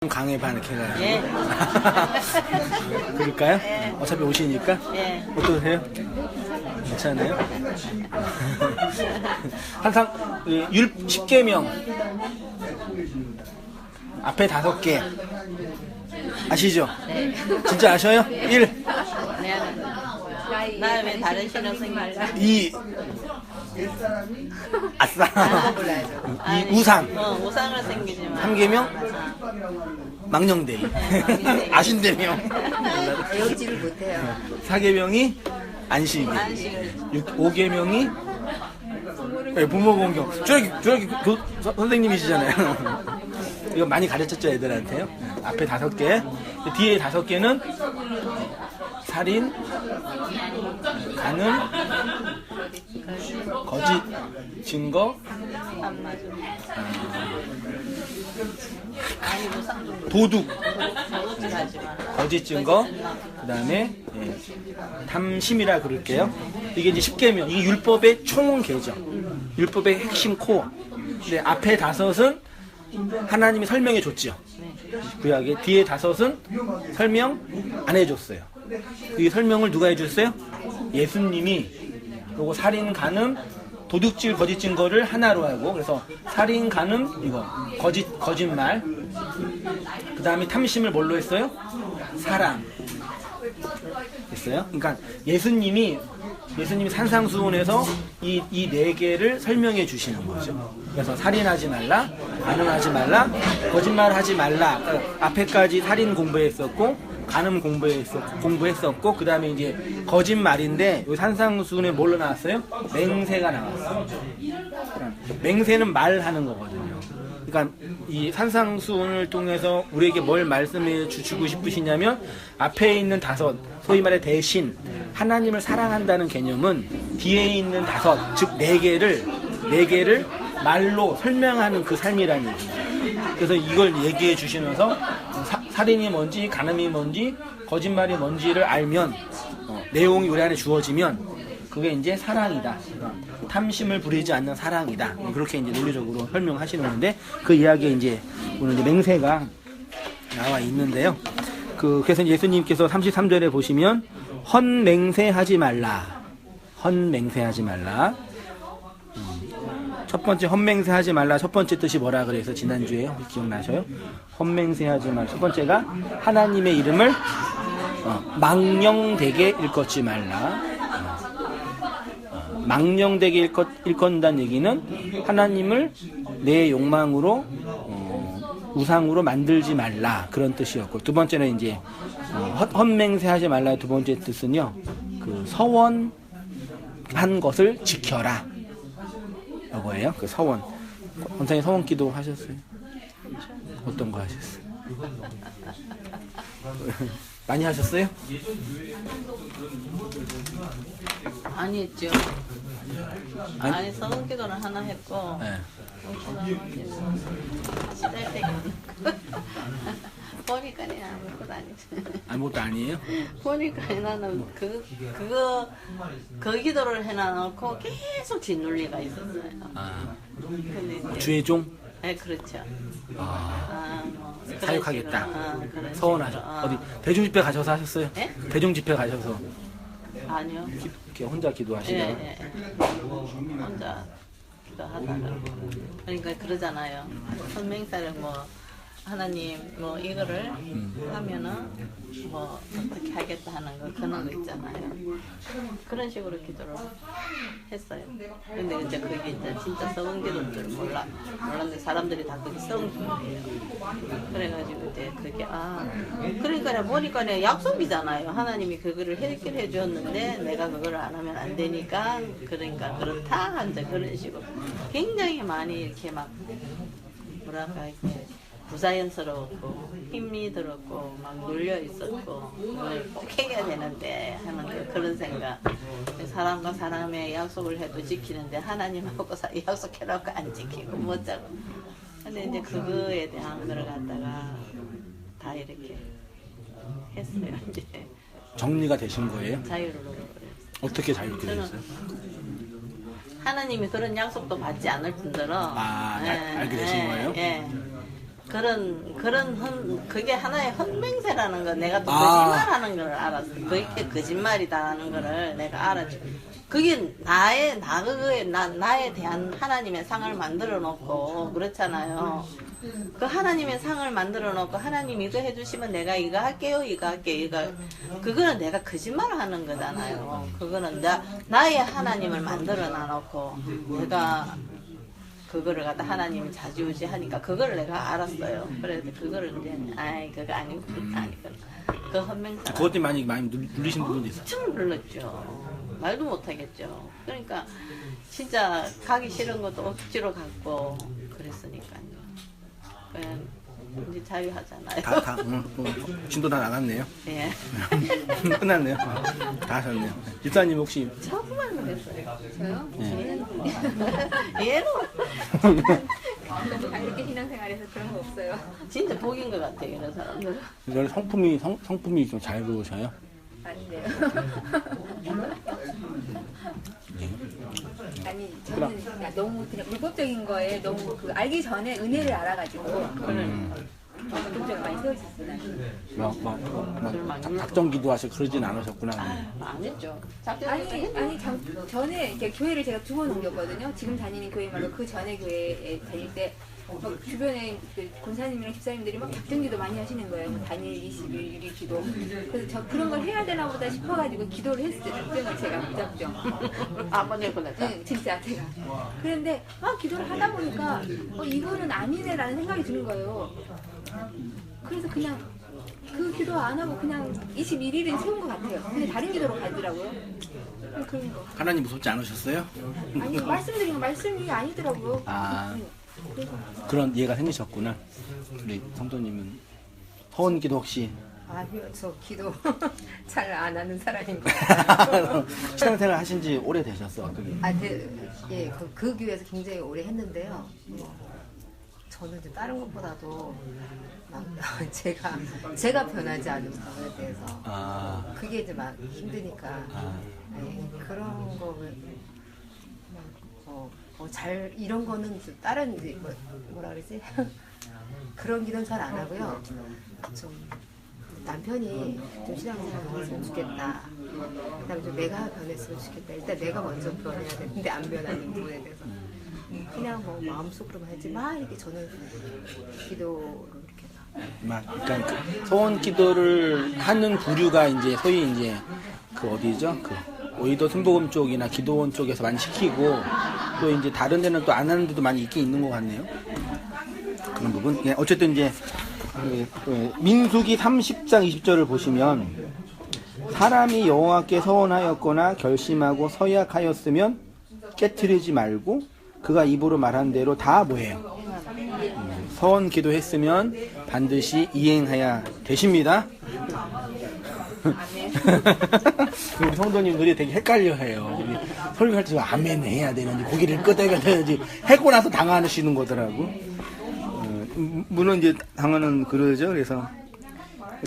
강의 반 이렇게 가요. 예. 그럴까요? 예. 어차피 오시니까. 예. 어떠세요? 괜찮아요? 항상 10계명 앞에 5개 아시죠? 네. 진짜 아셔요? 1, 네. 나왜 다른 신호 쓰지 말라. 2, 아싸. 아니, 2, 우상. 우상을 생기지만. 3계명 망령대이. 망령대이. 아신대명. 배우지를 못해요. 4계명이 안식일. 안식을. 5계명이 부모 공경. 저기 선생님이시잖아요. 이거 많이 가르쳤죠, 애들한테요. 앞에 5개, 뒤에 5개는 살인, 간음, 거짓 증거, 안 맞아. 아니 우상 좀 도둑, 저것도 하지 마. 거짓 증거, 그 다음에 탐심이라 그럴게요. 이게 이제 10계명, 이게 율법의 총계죠. 율법의 핵심 코어. 근데 앞에 5은 하나님이 설명해 줬죠. 구약에 뒤에 5은 설명 안 해줬어요. 이 설명을 누가 해줬어요? 예수님이. 그리고 살인, 간음, 도둑질, 거짓 증거를 하나로 하고, 그래서 살인, 간음, 이거 거짓말. 그 다음에 탐심을 뭘로 했어요? 사랑. 됐어요? 그러니까 예수님이 산상수훈에서 이 4개를 설명해 주시는 거죠. 그래서 살인하지 말라, 간음하지 말라, 거짓말하지 말라. 앞에까지 살인 공부했었고, 간음 공부했었고, 그 다음에 이제 거짓말인데, 이 산상수훈에 뭘로 나왔어요? 맹세가 나왔어요. 맹세는 말하는 거거든요. 그러니까 이 산상수훈을 통해서 우리에게 뭘 말씀해 주시고 싶으시냐면, 앞에 있는 5, 소위 말해 대신 하나님을 사랑한다는 개념은 뒤에 있는 5, 즉 4개를 말로 설명하는 그 삶이라는 얘기예요. 그래서 이걸 얘기해 주시면서 살인이 뭔지, 간음이 뭔지, 거짓말이 뭔지를 알면, 내용이 우리 안에 주어지면 그게 이제 사랑이다. 탐심을 부리지 않는 사랑이다. 그렇게 이제 논리적으로 설명하시는 건데, 그 이야기에 이제 오늘 이제 맹세가 나와 있는데요. 그래서 예수님께서 33절에 보시면 헌맹세하지 말라. 헌맹세하지 말라. 첫 번째 헌맹세하지 말라. 첫 번째 뜻이 뭐라 그래서 지난주에 혹시 기억나셔요? 헌맹세하지 말라. 첫 번째가 하나님의 이름을 망령되게 일컫지 말라. 망령되게 일컫는다는 얘기는 하나님을 내 욕망으로 우상으로 만들지 말라, 그런 뜻이었고, 두 번째는 이제 헌맹세하지 말라. 두 번째 뜻은요, 그 서원한 것을 지켜라, 이거예요. 그 서원. 원장님 서원 기도 하셨어요? 어떤 거 하셨어요? 많이 하셨어요? 많이 했죠. 아니 서원기도는 하나 했고. 네. 보니까 아무것도 아니지. 아무것도 아니에요? 보니까 나는 그 기도를 해놔놓고 계속 짓눌리가 있었어요. 근데 이제, 주의 종? 네, 그렇죠. 뭐 사역하겠다. 그런 서원하셔. 어디 대중집회 가셔서 하셨어요? 네? 대중집회 가셔서 아니요. 이렇게 혼자 기도하시다가? 예. 혼자 기도하다가. 그러니까 그러잖아요. 선맹사를 뭐 하나님 뭐 이거를 하면은 뭐 어떻게 하겠다 하는 거 그런 거 있잖아요. 그런 식으로 기도를 했어요. 근데 이제 그게 이제 진짜 서원기도인 줄 몰랐는데 사람들이 다 그게 서원기도예요. 그래가지고 이제 그게 그러니까 보니까 약속이잖아요. 하나님이 그거를 해결해 주었는데 내가 그거를 안 하면 안 되니까 그러니까 그렇다 한데 그런 식으로 굉장히 많이 이렇게 막 뭐랄까 이렇게 부자연스럽고 힘이 들었고 막 눌려 있었고 오늘 꼭 해야 되는데 하는 그런 생각. 사람과 사람의 약속을 해도 지키는데 하나님하고 약속해놓고 안 지키고 못 자고. 근데 이제 그거에 대한 거를 갖다가 다 이렇게 했어요. 이제 정리가 되신 거예요? 자유를 어떻게 자유롭게 저는 되셨어요? 하나님이 그런 약속도 받지 않을 뿐더러 알게 되신 거예요? 예. 그게 하나의 헌맹세라는 거 내가 또 아. 거짓말하는 걸 알았어. 그게 거짓말이다라는 거를 내가 알았지. 그게 나에 대한 하나님의 상을 만들어 놓고 그렇잖아요. 그 하나님의 상을 만들어 놓고 하나님 이거 해주시면 내가 이거 할게요, 그거는 내가 거짓말을 하는 거잖아요. 그거는 나의 하나님을 만들어 놔놓고 내가 그거를 갖다 하나님이 자주우지하니까 그거를 내가 알았어요. 그래서 그거를 이제 그거 아니구나. 그 헌맹사. 그것 때문에 많이 눌리신 부분도 있어요. 엄청 눌렀죠. 말도 못하겠죠. 그러니까 진짜 가기 싫은 것도 억지로 갔고 그랬으니까요. 그냥 이제 자유하잖아요. 진도 다 나갔네요. 예. 끝났네요. 다 하셨네요. 집사님 혹시 처음만 그랬어요. 저요? 얘는 이렇게 신앙생활에서 그런 거 없어요. 진짜 복인 것 같아요. 이런 사람들. 이런 성품이 좀 잘 좋으셔요? 아닌데요. 아니 저는 그냥 너무 그냥 불법적인 거에 너무 그 알기 전에 은혜를 알아가지고 불법적으로 많이 세워졌어요. 작정기도 하시고 그러진 않으셨구나. 안 했죠. 전에 이렇게 교회를 제가 2번 옮겼거든요. 지금 다니는 교회 말고 그 전에 교회에 다닐 때 막 주변에 그 권사님이랑 집사님들이 막 작정기도 많이 하시는 거예요. 뭐 단일 20일 유리 기도. 그래서 저 그런 걸 해야 되나 보다 싶어가지고 기도를 했어요. 작정을 제가 무작정. 아버님 보냈다. 네, 진짜 제가. 그런데 기도를 하다 보니까 이거는 아니네라는 생각이 드는 거예요. 그래서 그냥 그 기도 안 하고 그냥 21일은 세운 것 같아요. 근데 다른 기도로 가더라고요. 그런 거. 하나님 무섭지 않으셨어요? 아니 말씀드리면 말씀이 아니더라고요. 아, 그래서 그런 이해가 생기셨구나. 우리 성도님은 서원기도 혹시 아니요, 저 기도 잘 안 하는 사람인 거. 신앙생활 하신 지 오래 되셨어. 그게. 예, 그 교회에서 굉장히 오래 했는데요. 저는 이제 다른 것보다도 막 제가 변하지 않은 부분에 대해서 그게 이제 막 힘드니까 그런 거를 잘 이런 거는 좀 다른 이제 뭐라 그러지? 그런 기도는 잘 안 하고요. 좀 남편이 좀 신앙생활을 했으면 좋겠다. 그다음에 좀 내가 변했으면 좋겠다. 일단 내가 먼저 변해야 되는데 안 변하는 부분에 대해서 그냥 뭐 마음속으로만 하지 막 이렇게 저는 기도를 이렇게 그러니까 그 서원 기도를 하는 부류가 이제 소위 이제 그 어디죠? 그 오이도 순복음 쪽이나 기도원 쪽에서 많이 시키고 또 이제 다른 데는 또 안 하는 데도 많이 있긴 있는 것 같네요. 그런 부분. 예, 어쨌든 이제 민수기 30장 20절을 보시면 사람이 여호와께 서원하였거나 결심하고 서약하였으면 깨트리지 말고 그가 입으로 말한 대로 다 뭐예요? 서원 기도했으면 반드시 이행해야 되십니다. 우리 성도님들이 되게 헷갈려해요. 설교할 때 아멘 해야 되는지 고개를 끄덕여야 되는지 했고 나서 당하시는 거더라고. 물론 이제 당하는 그러죠. 그래서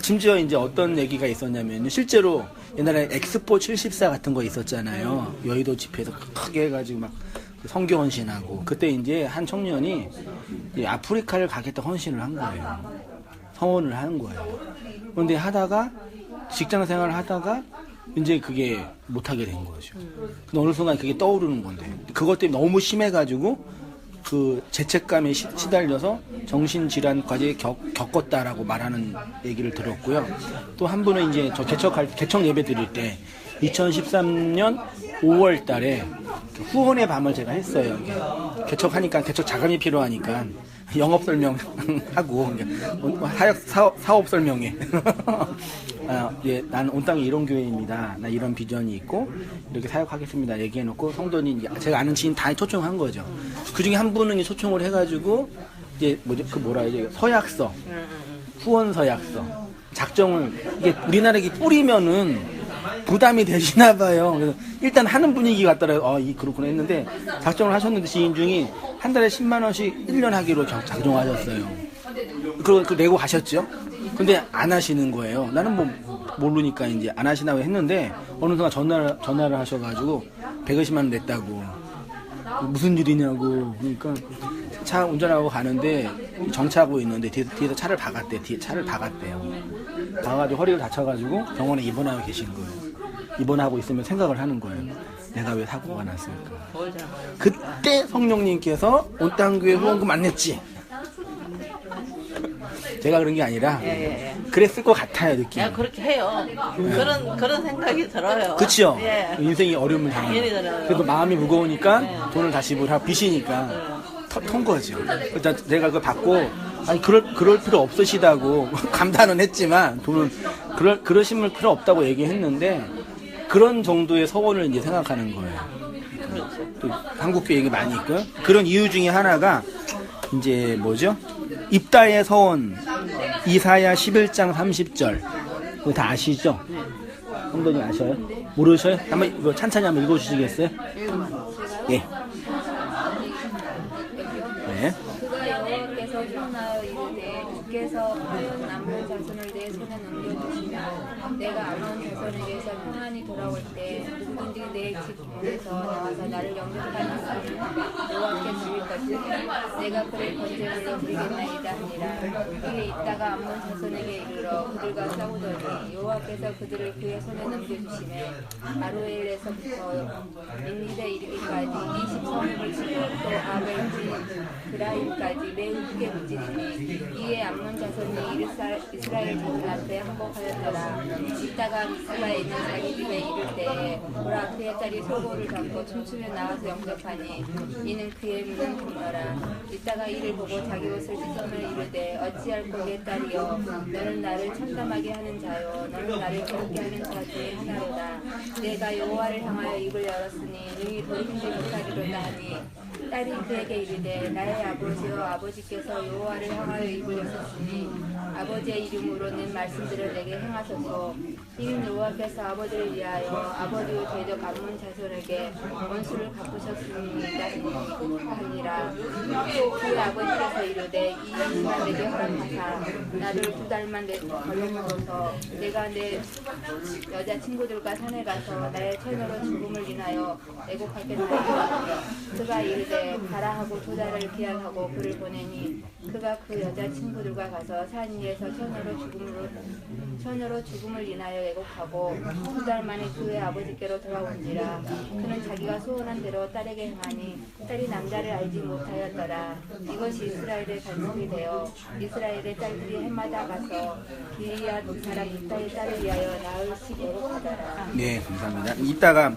심지어 이제 어떤 얘기가 있었냐면 실제로 옛날에 엑스포 74 같은 거 있었잖아요. 여의도 집회에서 크게 해가지고 막 성교 헌신하고 그때 이제 한 청년이 아프리카를 가겠다 헌신을 한 거예요. 서원을 하는 거예요. 그런데 하다가 직장 생활을 하다가 이제 그게 못하게 된 거죠. 근데 어느 순간 그게 떠오르는 건데 그것 때문에 너무 심해가지고 그 죄책감에 시달려서 정신질환까지 겪었다라고 말하는 얘기를 들었고요. 또 한 분은 이제 저 개척 예배 드릴 때 2013년 5월 달에 후원의 밤을 제가 했어요. 개척하니까 개척 자금이 필요하니까 영업 설명하고 사업 설명회. 나는 온 땅에 이런 교회입니다. 나 이런 비전이 있고 이렇게 사역하겠습니다. 얘기해놓고 성도님 제가 아는 지인 다 초청한 거죠. 그 중에 한 분은 초청을 해가지고 이제 서약서, 후원 서약서 작정을 이게 우리나라에 뿌리면은 부담이 되시나 봐요. 그래서 일단 하는 분위기 같더라고요. 그렇구나 했는데 작정을 하셨는데 지인 중이 한 달에 10만 원씩 1년 하기로 작정하셨어요. 그거 내고 가셨죠. 근데 안 하시는 거예요. 나는 모르니까 이제 안 하시나고 했는데 어느 순간 전화를 하셔가지고 150만 원 냈다고. 무슨 일이냐고. 그러니까 차 운전하고 가는데 정차하고 있는데 뒤에서 차를 박았대. 뒤에 차를 박았대요. 박아가지고 허리를 다쳐가지고 병원에 입원하고 계신 거예요. 입원하고 있으면 생각을 하는 거예요. 내가 왜 사고가 났을까? 그때 성령님께서 온땅교회 후원금 안 냈지. 제가 그런 게 아니라 그랬을 것 같아요, 느낌. 야, 그렇게 해요. 그런 생각이 들어요. 그치요? 예. 인생이 어려움을 당연히 당하는. 들어요. 그래도 마음이 무거우니까 돈을 다시 지불하고 빚이니까 턴 거죠. 그러니까 내가 그걸 받고 아니 그럴 필요 없으시다고 감탄은 했지만 돈은 그러실 필요 없다고 얘기했는데 그런 정도의 서원을 이제 생각하는 거예요. 또 한국교 얘기 많이 있고요. 그런 이유 중에 하나가 이제 뭐죠? 입다의 서원 이사야 11장 30절 그거 다 아시죠? 성도님 아셔요? 모르셔요? 한번 이거 찬찬히 한번 읽어주시겠어요? 예. 네. 그가 여호와께서 선하여 이르되 주께서 큰 암몬 자손을 내 손에 넘겨주시며 내가 암몬 자손에게서 평안히 돌아올 때 누구든지 내 집 문에서 나와서 나를 영접하는 사람은 여호와께 드릴 것이니 내가 그를 번제물로 드리겠나이다 하니라. 그에 있다가 암몬 자손에게 이르러 그들과 싸우더니 여호와께서 그들을 그의 손에 넘겨주시매 아로엘에서부터 민니데 이르기까지 20성읍을 치고 또 아벨지 그라임까지 매우 크게 무찌르니 이에 암몬 자손이 이스라엘 자손 앞에 항복하였더라. 이따가 미스바에 있는 자기 집에 이를 때에 보라 그의 딸이 소고를 잡고 춤추며 나와서 영접하니 이는 그의 눈은 금너라. 이따가 이를 보고 자기 옷을 찢으며 이르되 어찌할꼬 내 딸이여 너는 나를 참담하게 하는 자요 너는 나를 괴롭게 하는 자 중에 하나로다. 내가 여호와를 향하여 입을 열었으니 능히 돌이키지 못하리로다 하니 딸이 그에게 이르되 나의 아버지여 아버지께서 여호와를 향하여 입을 여셨으니 아버지의 이름으로 낸 말씀들을 내게 행하소서. 이는 여호와께서 아버지를 위하여 아버지의 대적 암몬 자손에게 원수를 갚으셨습니다 하니라. 또 그의 아버지께서 이르되 이 임신한 내게 허락하사 나를 2달만 걸러먹어서 내가 내 여자친구들과 산에 가서 나의 처녀로 죽음을 인하여 애곡하겠나이다. 그가 이르되 가라 하고 2달을 기한하고 그를 보내니 그가 그 여자친구들과 가서 산 위에서 처녀로 죽음을 인하여 애곡하고 2달 만에 그의 아버지께로 돌아온지라. 그는 자기가 소원한 대로 딸에게 행하니 딸이 남자를 알지 못하였더라. 이것이 이스라엘의 관습이 되어 이스라엘의 딸들이 해마다 가서 기리앗 사람 입다의 딸을 위하여 나흘씩 애곡하더라. 네, 감사합니다. 이따가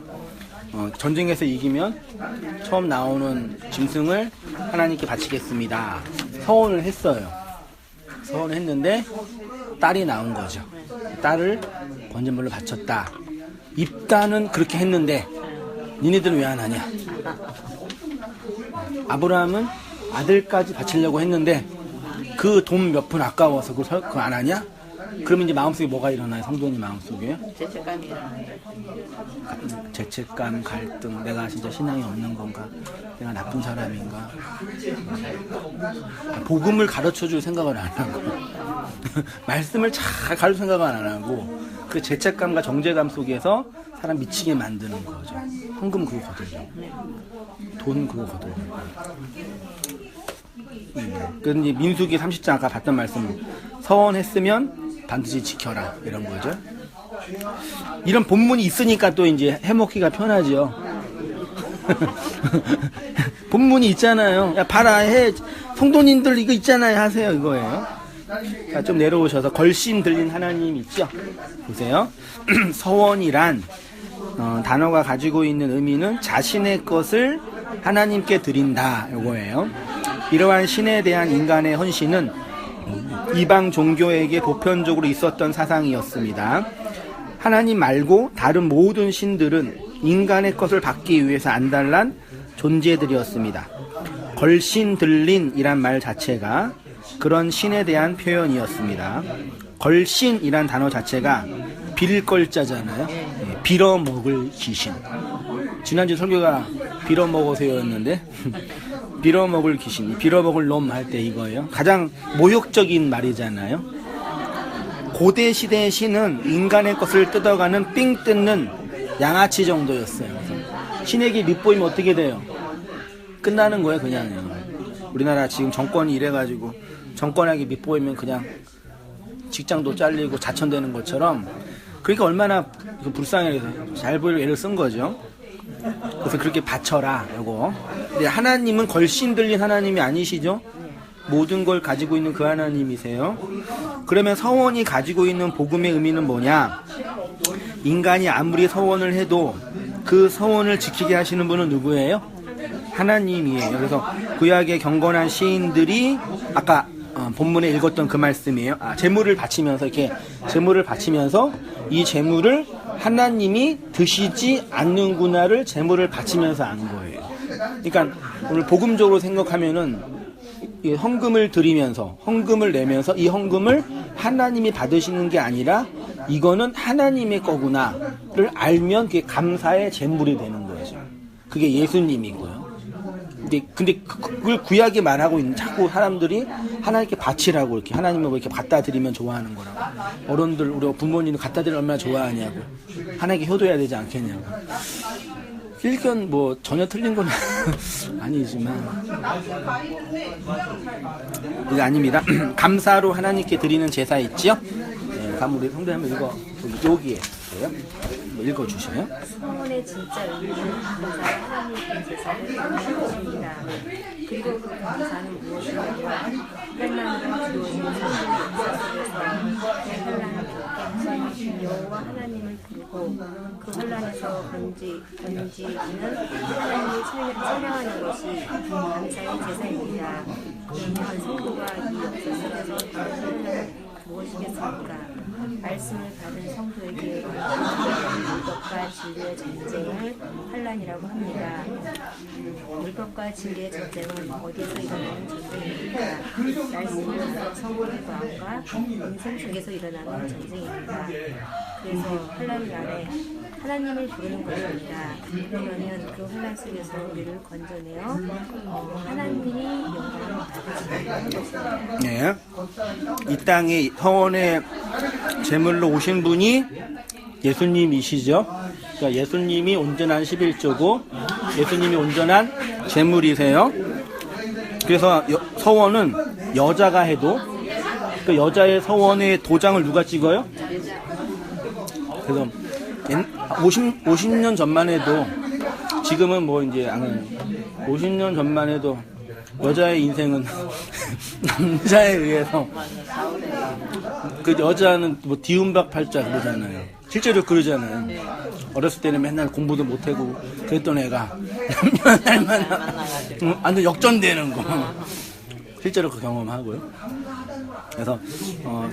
전쟁에서 이기면 처음 나오는 짐승을 하나님께 바치겠습니다. 서원을 했어요. 서원을 했는데 딸이 나온 거죠. 딸을 번제물로 바쳤다. 입다는 그렇게 했는데 니네들은 왜 안 하냐? 아브라함은 아들까지 바치려고 했는데 그 돈 몇 푼 아까워서 그거 안 하냐? 그러면 이제 마음속에 뭐가 일어나요? 성도님 마음속에? 죄책감이 일어나요. 죄책감, 갈등, 내가 진짜 신앙이 없는 건가? 내가 나쁜 사람인가? 복음을 가르쳐줄 생각을 안 하고 말씀을 잘 가르칠 생각을 안 하고 그 죄책감과 정죄감 속에서 사람 미치게 만드는 거죠. 헌금 그거 거들려. 돈 그거 거들려. 그런데 민수기 30장 아까 봤던 말씀 서원했으면 반드시 지켜라 이런 거죠. 이런 본문이 있으니까 또 이제 해먹기가 편하죠. 본문이 있잖아요. 야 봐라 해 성도님들 이거 있잖아요 하세요 이거예요. 자, 좀 내려오셔서 걸신 들린 하나님 있죠. 보세요. 서원이란 단어가 가지고 있는 의미는 자신의 것을 하나님께 드린다 이거예요. 이러한 신에 대한 인간의 헌신은 이방 종교에게 보편적으로 있었던 사상이었습니다. 하나님 말고 다른 모든 신들은 인간의 것을 받기 위해서 안달난 존재들이었습니다. 걸신 들린이란 말 자체가 그런 신에 대한 표현이었습니다. 걸신이란 단어 자체가 빌걸자잖아요. 빌어먹을 귀신. 지난주 설교가 빌어먹으세요였는데 빌어먹을 귀신, 빌어먹을 놈 할 때 이거예요. 가장 모욕적인 말이잖아요. 고대 시대의 신은 인간의 것을 뜯어가는 삥 뜯는 양아치 정도였어요. 신에게 밑보이면 어떻게 돼요? 끝나는 거예요, 그냥요. 우리나라 지금 정권이 이래가지고 정권하게 밉보이면 그냥 직장도 잘리고 자천되는 것처럼 그러니까 얼마나 불쌍해서 잘 보일 애를 쓴 거죠. 그래서 그렇게 바쳐라 요거. 근데 하나님은 걸신 들린 하나님이 아니시죠? 모든 걸 가지고 있는 그 하나님이세요. 그러면 서원이 가지고 있는 복음의 의미는 뭐냐? 인간이 아무리 서원을 해도 그 서원을 지키게 하시는 분은 누구예요? 하나님이에요. 그래서 구약의 경건한 시인들이 아까 본문에 읽었던 그 말씀이에요. 제물을 바치면서 이렇게 제물을 바치면서 이 제물을 하나님이 드시지 않는구나를 제물을 바치면서 안 거예요. 그러니까 오늘 복음적으로 생각하면은 이 헌금을 드리면서 헌금을 내면서 이 헌금을 하나님이 받으시는 게 아니라 이거는 하나님의 거구나를 알면 그게 감사의 제물이 되는 거죠. 그게 예수님이고요. 근데 그걸 구약이 말하고 있는 자꾸 사람들이 하나님께 바치라고 이렇게 하나님을 이렇게 갖다 드리면 좋아하는 거라고. 어른들 우리 부모님은 갖다 드리면 얼마나 좋아하냐고. 하나님께 효도해야 되지 않겠냐고. 일견 뭐 전혀 틀린 건 아니지만 이게 아닙니다. 감사로 하나님께 드리는 제사 있지요? 네, 우리 성도 한번 읽어 여기에 있어요. 읽어주셔요. 서원의 진짜 의미는 감사의 하나님께 제사를 드리는 것입니다. 그리고 그 감사는 무엇이냐면 환난으로 주어진 성도의 역사 속에서 환난을 겪게 여호와 하나님을 부르고 그 환난에서 건지는 하나님의 찬양하는 것이 감사의 제사입니다. 그러면 성도가 이 역사 속에서 받은 환난은 무엇이겠습니까? 말씀을 받은 성도에게 물법과 진리의 전쟁을 환난이라고 합니다. 물법과 진리의 전쟁은 어디에서 일어나는 전쟁입니까? 말씀을 받은 성도의 마음과 인생 속에서 일어나는 전쟁입니다. 그래서 환난 날에 하나님을 부르는 것입니다. 그러면 그 환난 속에서 우리를 건져내어 하나님이 영광을 받으시는 것입니다. 네. 이 땅에 서원의 제물로 오신 분이 예수님이시죠. 그러니까 예수님이 온전한 11조고 예수님이 온전한 제물이세요. 그래서 서원은 여자가 해도 그 여자의 서원의 도장을 누가 찍어요? 그래서 50년 전만 해도 지금은 뭐 이제 50년 전만 해도 여자의 인생은 남자에 의해서 그 여자는 뭐 뒤움박팔자 그러잖아요. 실제로 그러잖아요. 어렸을 때는 맨날 공부도 못하고 그랬던 애가 날마다 완전 역전되는 거. 실제로 그 경험하고요. 그래서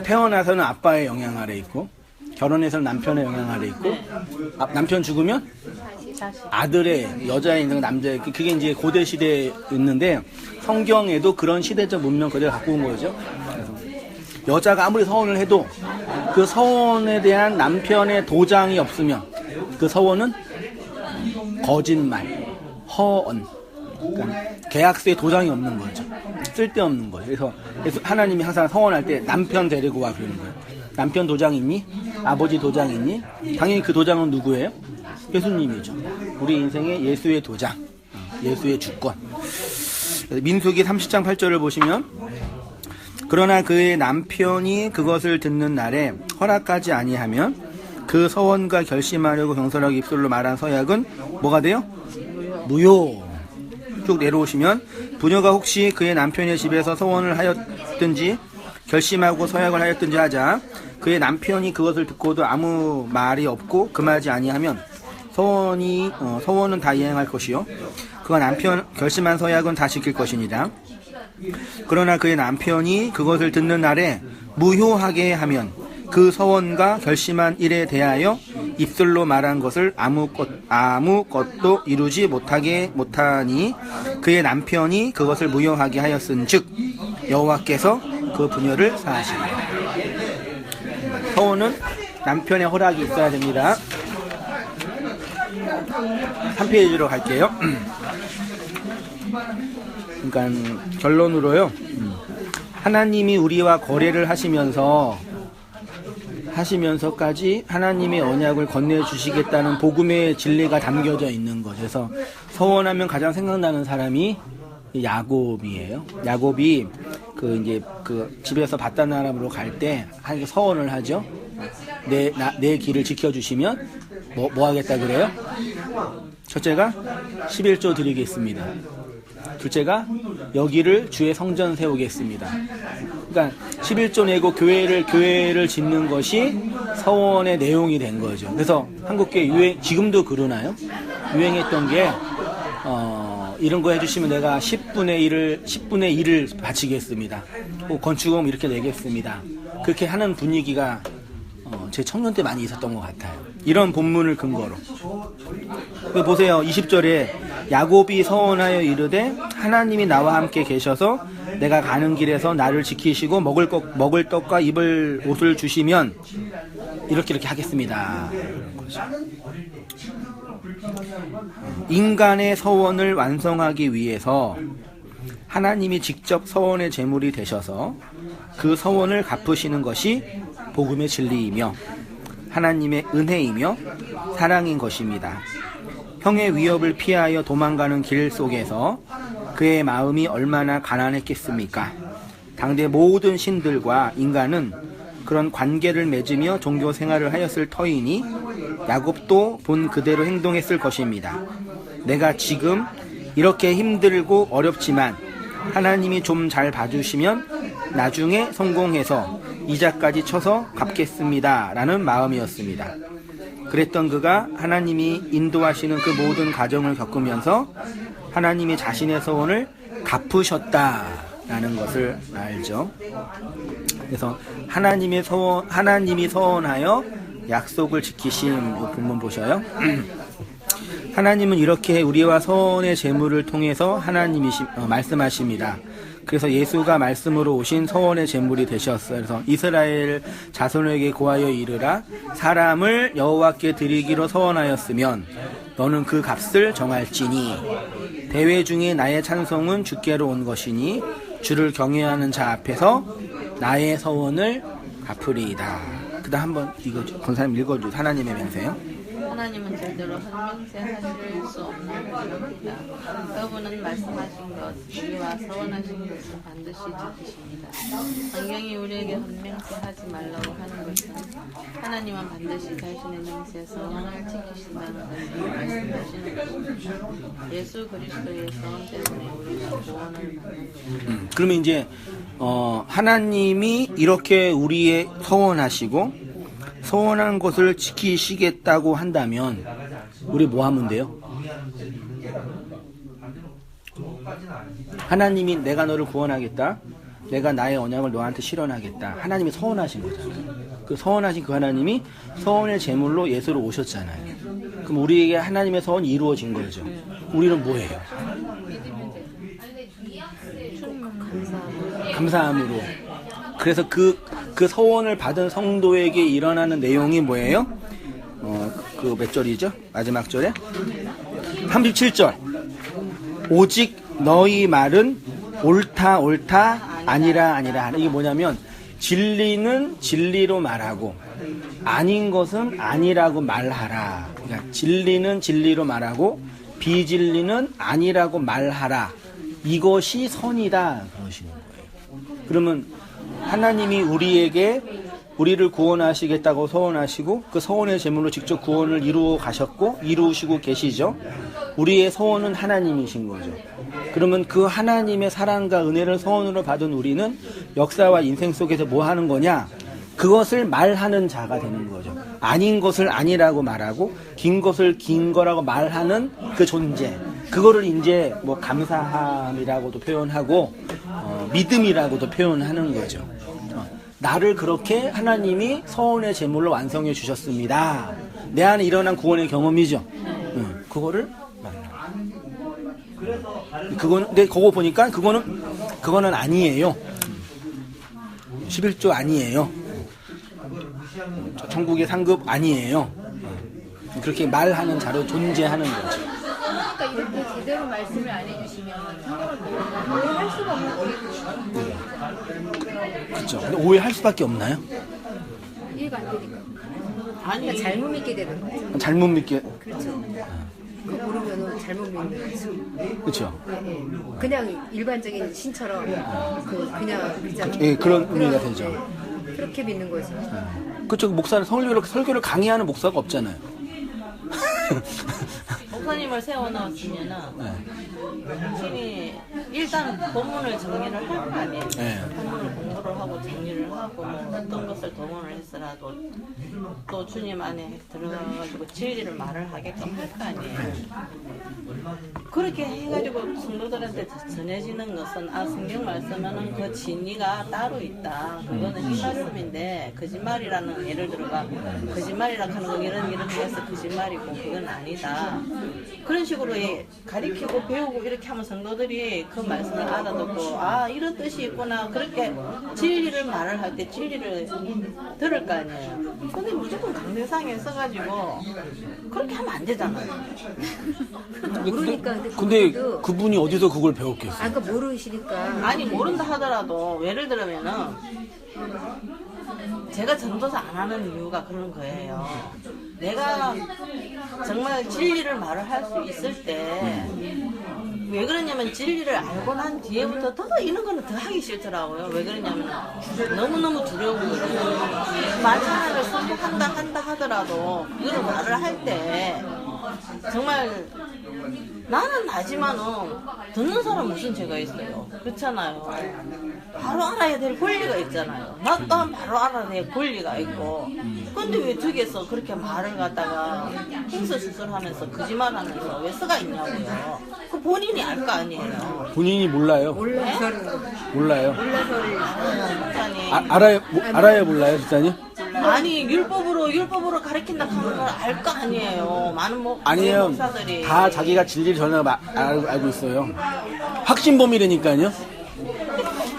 태어나서는 아빠의 영향 아래 있고 결혼해서는 남편의 영향 아래 있고 남편 죽으면 아들의 여자의 인생 남자의 그게 이제 고대 시대에 있는데 성경에도 그런 시대적 문명 그대로 갖고 온 거죠. 그래서 여자가 아무리 서원을 해도 그 서원에 대한 남편의 도장이 없으면 그 서원은 거짓말, 허언, 그러니까 계약서에 도장이 없는 거죠. 쓸데없는 거예요. 그래서 하나님이 항상 서원할 때 남편 데리고 와 그러는 거예요. 남편 도장 있니? 아버지 도장 있니? 당연히 그 도장은 누구예요? 예수님이죠. 우리 인생의 예수의 도장, 예수의 주권. 민수기 30장 8절을 보시면 그러나 그의 남편이 그것을 듣는 날에 허락하지 아니하면 그 서원과 결심하려고 경솔하게 입술로 말한 서약은 뭐가 돼요? 무효. 쭉 내려오시면 부녀가 혹시 그의 남편의 집에서 서원을 하였든지 결심하고 서약을 하였든지 하자 그의 남편이 그것을 듣고도 아무 말이 없고 금하지 아니하면 서원은 다 이행할 것이요 그가 남편 결심한 서약은 다 지킬 것이니라. 그러나 그의 남편이 그것을 듣는 날에 무효하게 하면 그 서원과 결심한 일에 대하여 입술로 말한 것을 아무것도 이루지 못하니 그의 남편이 그것을 무효하게 하였은즉 여호와께서 그 부녀를 사하시리라. 서원은 남편의 허락이 있어야 됩니다. 3페이지로 갈게요. 그러니까 결론으로요. 하나님이 우리와 거래를 하시면서까지 하나님의 언약을 건네주시겠다는 복음의 진리가 담겨져 있는 것. 그래서 서원하면 가장 생각나는 사람이 야곱이에요. 야곱이 그 이제 그 집에서 바단 아람으로 갈 때 하나님께 서원을 하죠. 내 길을 지켜주시면 뭐 하겠다 그래요? 첫째가 11조 드리겠습니다. 둘째가 여기를 주의 성전 세우겠습니다. 그러니까 11조 내고 교회를 짓는 것이 서원의 내용이 된 거죠. 그래서 한국교회 지금도 그러나요? 유행했던 게 이런 거 해주시면 내가 10분의 1을 바치겠습니다. 건축금 이렇게 내겠습니다. 그렇게 하는 분위기가 제 청년 때 많이 있었던 것 같아요. 이런 본문을 근거로. 보세요. 20절에 야곱이 서원하여 이르되 하나님이 나와 함께 계셔서 내가 가는 길에서 나를 지키시고 먹을 떡과 입을 옷을 주시면 이렇게 하겠습니다. 인간의 서원을 완성하기 위해서 하나님이 직접 서원의 제물이 되셔서 그 서원을 갚으시는 것이 복음의 진리이며 하나님의 은혜이며 사랑인 것입니다. 형의 위협을 피하여 도망가는 길 속에서 그의 마음이 얼마나 가난했겠습니까? 당대 모든 신들과 인간은 그런 관계를 맺으며 종교 생활을 하였을 터이니 야곱도 본 그대로 행동했을 것입니다. 내가 지금 이렇게 힘들고 어렵지만 하나님이 좀 잘 봐주시면 나중에 성공해서 이자까지 쳐서 갚겠습니다 라는 마음이었습니다. 그랬던 그가 하나님이 인도하시는 그 모든 과정을 겪으면서 하나님이 자신의 서원을 갚으셨다라는 것을 알죠. 그래서 하나님이 서원하여 약속을 지키신 이 본문 보셔요. 하나님은 이렇게 우리와 서원의 제물을 통해서 하나님이 말씀하십니다. 그래서 예수가 말씀으로 오신 서원의 제물이 되셨어요. 그래서 이스라엘 자손에게 고하여 이르라 사람을 여호와께 드리기로 서원하였으면 너는 그 값을 정할지니 대회 중에 나의 찬송은 주께로 온 것이니 주를 경외하는 자 앞에서 나의 서원을 갚으리이다. 그 다음 한번 이거 권사님 읽어주세요. 하나님의 맹세요. 하나님은 절대로 헌명세하실 수 없는 분입니다. 그분은 말씀하신 것, 우리와 서원하신 것을 반드시 지키십니다. 성경이 우리에게 헌명세하지 말라고 하는 것은 하나님은 반드시 자신의 맹세 서원을 지키신다는 것을 말씀하시는 것입니다. 예수 그리스도의 서원 때문에 우리가 구원을 받는 것입니다. 그러면 이제 하나님이 이렇게 우리의 서원하시고 서원한 것을 지키시겠다고 한다면 우리 뭐 하면 돼요? 하나님이 내가 너를 구원하겠다. 내가 나의 언약을 너한테 실현하겠다. 하나님이 서원하신 거잖아요. 그 서원하신 그 하나님이 서원의 제물로 예수로 오셨잖아요. 그럼 우리에게 하나님의 서원이 이루어진 거죠. 우리는 뭐예요? 감사함으로. 그래서 그 서원을 받은 성도에게 일어나는 내용이 뭐예요? 그 몇 절이죠? 마지막 절에 37절. 오직 너희 말은 옳다 아니라. 이게 뭐냐면 진리는 진리로 말하고 아닌 것은 아니라고 말하라. 그러니까 진리는 진리로 말하고 비진리는 아니라고 말하라. 이것이 선이다 그러시는 거예요. 그러면 하나님이 우리를 구원하시겠다고 서원하시고 그 서원의 제물로 직접 구원을 이루어 가셨고 이루시고 계시죠. 우리의 서원은 하나님이신 거죠. 그러면 그 하나님의 사랑과 은혜를 서원으로 받은 우리는 역사와 인생 속에서 뭐 하는 거냐? 그것을 말하는 자가 되는 거죠. 아닌 것을 아니라고 말하고 긴 것을 긴 거라고 말하는 그 존재. 그거를 이제 뭐 감사함이라고도 표현하고 믿음이라고도 표현하는 거죠. 나를 그렇게 하나님이 서원의 제물로 완성해 주셨습니다. 내 안에 일어난 구원의 경험이죠. 그거를 근데 그거 보니까 그거는 아니에요. 11조 아니에요. 천국의 상급 아니에요. 그렇게 말하는 자로 존재하는 거죠. 그러니까 이렇게 제대로 말씀을 안 해주시면 오해할 수가 없는 거예요. 그렇죠. 근데 오해할 수밖에 없나요? 이해가 안 되니까. 아니 그러니까 잘못 믿게 되는 거죠. 잘못 믿게. 그렇죠. 그거 모르면 잘못 믿는 거죠. 그렇죠. 그냥 일반적인 신처럼 그냥 예, 그런 의미가 되죠. 그렇게 믿는 거죠. 그쪽 목사는 설교를 강의하는 목사가 없잖아요. 목사님을 세워놓았으면은 신이 일단 본문을 정리를 할 거 아니에요. 네. 본문을 공부를 하고 정리를 하고 뭐 어떤 것을 동원을 했으라도 또 주님 안에 들어가가지고 진리를 말을 하게끔 할 거 아니에요. 그렇게 해가지고 성도들한테 전해지는 것은 성경 말씀에는 그 진리가 따로 있다. 그거는 이 말씀인데 거짓말이라는 예를 들어가 거짓말이라 하는 거 이런 해서 거짓말이고 그건 아니다. 그런 식으로 가리키고 배우고 이렇게 하면 성도들이 그 말씀을 알아듣고 이런 뜻이 있구나. 그렇게 진리를 말을 할 때 진리를 들을 거 아니에요. 근데 무조건 강대상에 써가지고 그렇게 하면 안 되잖아요. 모르니까 근데 그분이 어디서 그걸 배웠겠어요? 그러니까 모르시니까. 아니 모른다 하더라도 예를 들면은 제가 전도사 안 하는 이유가 그런 거예요. 내가 정말 진리를 말을 할 수 있을 때 왜 그러냐면 진리를 알고 난 뒤에부터 더 이런 거는 더 하기 싫더라고요. 왜 그러냐면 너무너무 두려운 거예요. 말 하나를 선포한다 하더라도 이걸 말을 할 때 정말 나는 나지만은 듣는 사람 무슨 죄가 있어요. 그렇잖아요. 바로 알아야 될 권리가 있잖아요. 나 또한 바로 알아야 될 권리가 있고. 근데 왜 득에서 그렇게 말을 갖다가 행서수설하면서 거짓말하면서 왜 쓰가 있냐고요. 그 본인이 알 거 아니에요. 본인이 몰라요. 몰라요. 목사님. 알아요, 몰라요, 집사님? 아니 율법으로 가르친다 하는 걸 알 거 아니에요. 많은 아니에요. 목사들이 다 자기가 진리를 전혀 알고 있어요. 확신범이라니까요.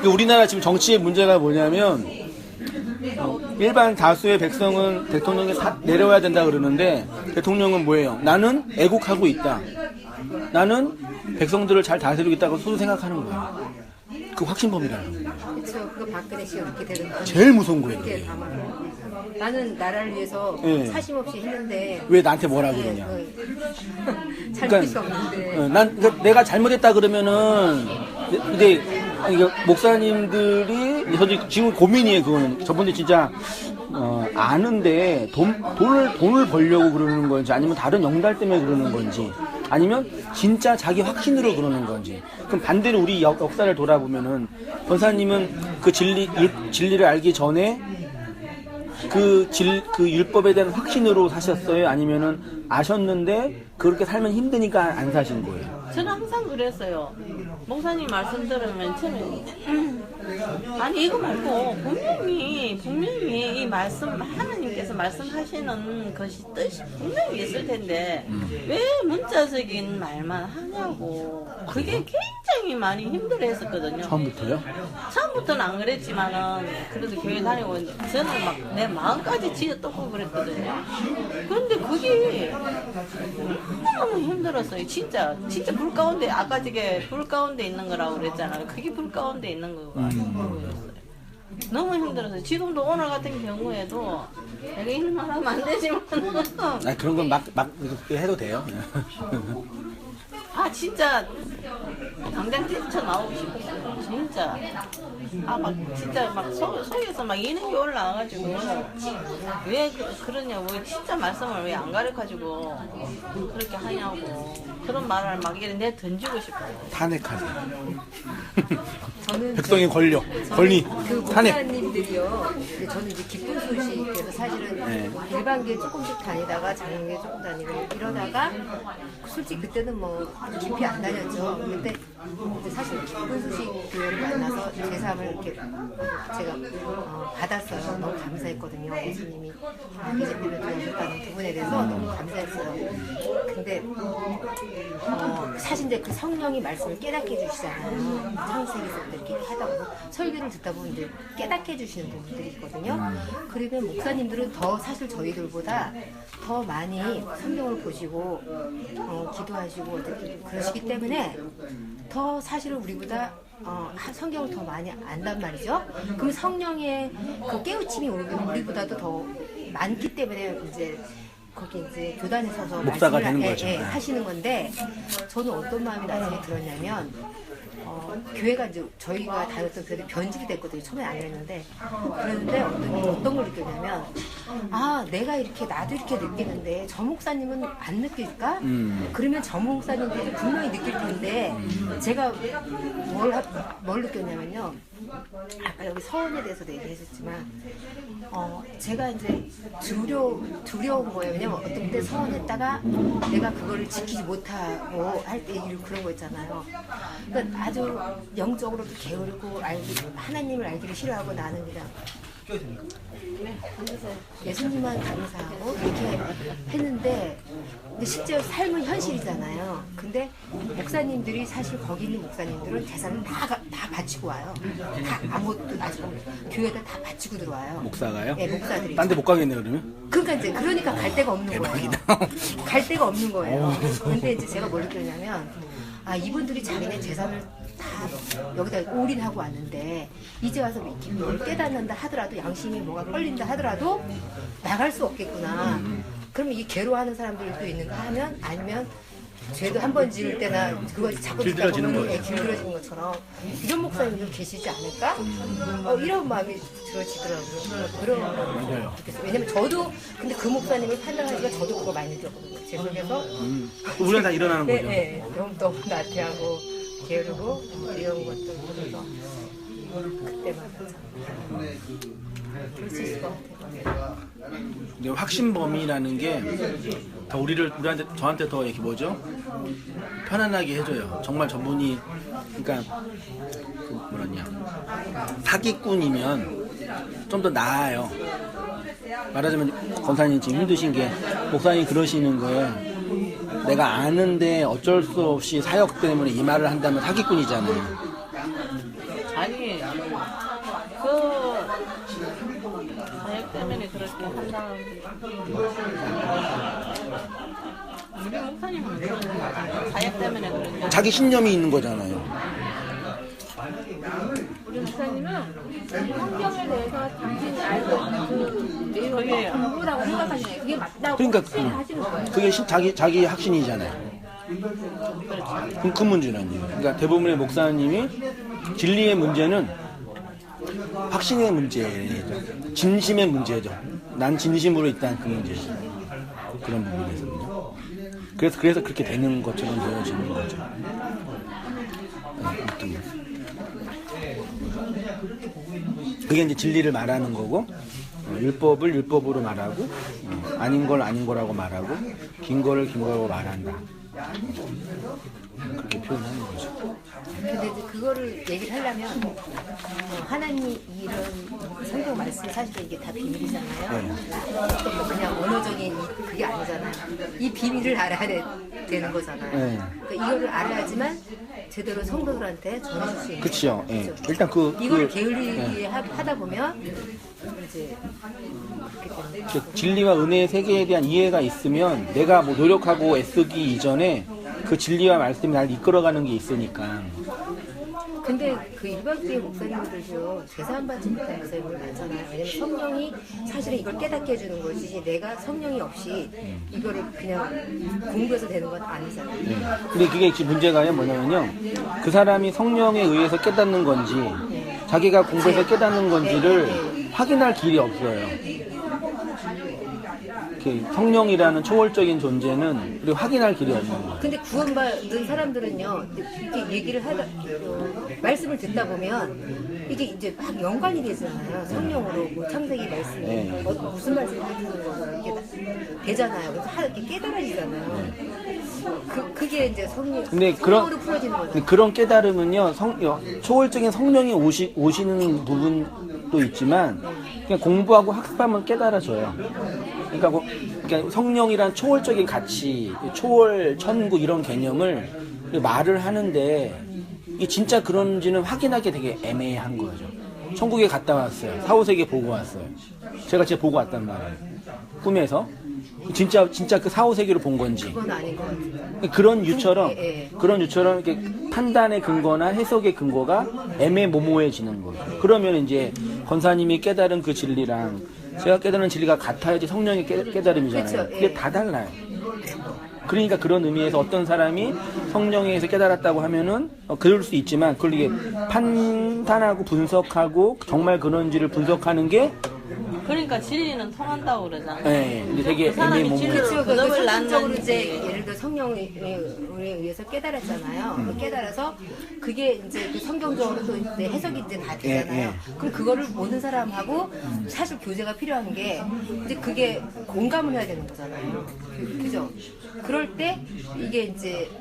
우리나라 지금 정치의 문제가 뭐냐면 일반 다수의 백성은 대통령이 내려와야 된다 그러는데 대통령은 뭐예요? 나는 애국하고 있다. 나는 백성들을 잘 다스리겠다고 소수 생각하는 거예요. 그 확신범이라는 거예요. 그렇죠. 그거 박근혜 씨가 그렇게 되는 거. 제일 무서운 거예요. 그렇게 그게. 담아요. 나는 나라를 위해서 네. 사심 없이 했는데 왜 나한테 뭐라 그러냐. 잘못이 없는데. 그러니까 내가 잘못했다 그러면은 근데 목사님들이 솔직히 지금 고민이에요. 그거는 저분들 진짜 아는데 돈을 벌려고 그러는 건지 아니면 다른 영달 때문에 그러는 건지 아니면 진짜 자기 확신으로 그러는 건지. 그럼 반대로 우리 역사를 돌아보면은 권사님은 그 진리를 알기 전에 그 율법에 대한 확신으로 사셨어요? 아니면은 아셨는데 그렇게 살면 힘드니까 안 사신 거예요? 저는 항상 그랬어요. 목사님 말씀 들으면 처음에 아니 이거 말고 분명히 이 말씀 하나님께서 말씀하시는 것이 뜻이 분명히 있을 텐데 왜 문자적인 말만 하냐고. 그게 굉장히 많이 힘들어했었거든요. 처음부터요? 처음부터는 안 그랬지만은 그래도 교회 다니고 저는 막 내 마음까지 지어뜯고 그랬거든요. 그런데 그게 너무 힘들었어요. 진짜 불 가운데 아까 저게 불 가운데 있는 거라고 그랬잖아요. 그게 불 가운데 있는 거였어요. 너무 힘들었어요. 지금도 오늘 같은 경우에도 내가 일만 하면 안 되지만 그런 건 막 이렇게 해도 돼요. 진짜 당장 뛰쳐 나오고 싶었어요. 진짜 막 진짜 막 속에서 막 이능이 올라와가지고 왜 그러냐고. 진짜 말씀을 왜 안 가르쳐가지고 그렇게 하냐고. 그런 말을 막 이렇게 내 던지고 싶어요. 탄핵하세요. 저는 백성의 권리, 그 탄핵. 목사님들이요. 저는 이제 기쁜 소식에서 사실은 일반교회 조금씩 다니다가 장로교회 조금 다니고 이러다가 솔직히 그때는 뭐 깊이 안 다녔죠. 근데 이제 사실 기쁜 소식 교회를 만나서 제 삶을 이렇게 제가 받았어요. 너무 감사했거든요. 예수님이 계절 때문에 도와줬다는 부분에 대해서 너무 감사했어요. 근데 사실 이제 그 성령이 말씀을 깨닫게 해주시잖아요. 창세기서부터 이렇게 하다 보면 설교를 듣다 보면 이제 깨닫게 해주시는 부분들이 있거든요. 그러면 목사님들은 더 사실 저희들보다 더 많이 성경을 보시고 기도하시고 어떻게 그러시기 때문에 더 사실은 우리보다 성경을 더 많이 안단 말이죠. 그럼 성령의 그 깨우침이 우리보다도 더 많기 때문에 이제 거기 이제 교단에 서서 목사가 말씀을 되는 예, 거죠. 예, 네. 하시는 건데 저는 어떤 마음이 나중에 들었냐면 교회가 이제 저희가 다녔던 교회도 변질이 됐거든요. 처음에 안 그랬는데 그랬는데 어떤 걸 느꼈냐면 아 내가 이렇게 나도 이렇게 느끼는데 저 목사님은 안 느낄까? 그러면 저 목사님들도 분명히 느낄 텐데 제가 뭘 느꼈냐면요. 아까 여기 서원에 대해서도 얘기했었지만 제가 이제 두려운 거예요. 왜냐면 어떤 때 서원했다가 내가 그거를 지키지 못하고 할 때 그런 거 있잖아요. 그러니까 아주 영적으로도 게으르고 하나님을 알기를 싫어하고 나는 그냥 예수님만 감사하고 이렇게 했는데 근데 실제 삶은 현실이잖아요. 근데 목사님들이 사실 거기 있는 목사님들은 재산을 다 바치고 와요. 다 아무것도 아직 교회에다 다 바치고 들어와요. 목사가요? 네, 목사들이. 딴 데 못 가겠네 그러면? 그러니까 갈 데가 없는 거예요. 갈 데가 없는 거예요. 근데 이제 제가 뭘 느꼈냐면 이분들이 자기네 재산을 다 여기다 올인하고 왔는데 이제 와서 이렇게 뭘 깨닫는다 하더라도 양심이 뭐가 걸린다 하더라도 나갈 수 없겠구나. 그럼 이 괴로워하는 사람들도 있는가 하면 아니면 죄도 한 번 지을 때나 그거 자꾸 듣다 보면 길들어지는 것처럼 이런 목사님들 계시지 않을까? 이런 마음이 들어지더라고요. 그런 걸 느꼈어요. 왜냐면 저도 근데 그 목사님을 판단하기가 저도 그거 많이 느꼈거든요. 제 속에서 우리가 다 일어나는 거죠. 네, 너무 나태하고 게으르고 이런 것들 보면서 그때마다 참 그랬을 수가 같아요. 근데 확신범이라는 게 더 저한테 더 이렇게 편안하게 해줘요. 정말 저분이 그러니까 사기꾼이면 좀 더 나아요. 말하자면 권사님 지금 힘드신 게 목사님 그러시는 거예요. 내가 아는데 어쩔 수 없이 사역 때문에 이 말을 한다면 사기꾼이잖아요. 아니 사역 때문에 그렇게 한다는 우리 목사님은 그런 거 같아요. 사역 때문에 그런 거. 자기 신념이 있는 거잖아요. 우리 목사님은 성경에 대해서 당신이 알고 있는 그 내용을 공부라고 생각하시네요. 그게 맞다고 그러니까 하시는 거예요. 그게 자기 확신이잖아요. 그 문제라니요. 그러니까 대부분의 목사님이 진리의 문제는 확신의 문제죠. 진심의 문제죠. 난 진심으로 있다는 그 문제죠. 그런 부분에서는요. 그래서 그렇게 되는 것처럼 보여지는 거죠. 그게 이제 진리를 말하는 거고, 율법을 율법으로 말하고, 아닌 걸 아닌 거라고 말하고, 긴 거를 긴 거라고 말한다. 그렇게 표현하는 거죠. 근데 이제 그거를 얘기를 하려면 하나님 이런 성경 말씀 사실 이게 다 비밀이잖아요. 그냥 언어적인 그게 아니잖아요. 이 비밀을 알아야 되는 거잖아요. 네. 그러니까 이거를 알아야지만 제대로 성도들한테 전해줄 수 있는 그치요. 예. 거죠. 일단 이걸 게을리게 하다 보면 이제 그렇게 되는 거죠. 진리와 은혜의 세계에 대한 이해가 있으면 내가 뭐 노력하고 애쓰기 이전에 그 진리와 말씀이 날 이끌어가는 게 있으니까. 근데 그 일반교회 목사님들도 제사 받지 못한 목사님들 많잖아요. 왜냐면 성령이 사실은 이걸 깨닫게 해주는 거지 내가 성령이 없이 이거를 그냥 공부해서 되는 건 아니잖아요. 네. 근데 그게 지금 문제가 뭐냐면요. 그 사람이 성령에 의해서 깨닫는 건지 자기가 공부해서 깨닫는 건지를 확인할 길이 없어요. 성령이라는 초월적인 존재는 우리 확인할 길이 없는 거예요. 근데 구원받은 사람들은요, 이렇게 얘기를 말씀을 듣다 보면 이게 이제 막 연관이 되잖아요. 성령으로 뭐 창세기 말씀이 네. 무슨 말씀을 하는 거고 이게 되잖아요. 그래서 이렇게 깨달아지잖아요. 그게 이제 성령으로 풀어지는 거죠. 그런 깨달음은요, 초월적인 성령이 오시는 부분도 있지만 그냥 공부하고 학습하면 깨달아져요. 그러니까 성령이란 초월적인 가치, 초월, 천국 이런 개념을 말을 하는데 이 진짜 그런지는 확인하기 되게 애매한 거죠. 천국에 갔다 왔어요. 사후세계 보고 왔어요. 제가 진짜 보고 왔단 말이에요. 꿈에서. 진짜 그 사후세계를 본 건지. 그건 아닌 것 같아요. 그런 유처럼 이렇게 판단의 근거나 해석의 근거가 애매모호해지는 거죠. 그러면 이제 권사님이 깨달은 그 진리랑 제가 깨달은 진리가 같아야지 성령의 깨달음이잖아요. 그렇죠. 그게 예. 다 달라요. 그러니까 그런 의미에서 어떤 사람이 성령에서 깨달았다고 하면은 그럴 수 있지만 그걸 이게 판단하고 분석하고 정말 그런지를 분석하는 게 그러니까 진리는 통한다고 그러잖아요. 네, 근데 되게 그 사람이 애매모호해요. 진리를 그렇죠. 거듭을 선천적으로 낳는지. 이제 예를 들어 성령에 의해서 깨달았잖아요. 깨달아서 그게 이제 그 성경적으로 또 이제 해석이 이제 다 되잖아요. 예. 그럼 그거를 모든 사람하고 사실 교제가 필요한 게 이제 그게 공감을 해야 되는 거잖아요. 그죠? 그럴 때 이게 이제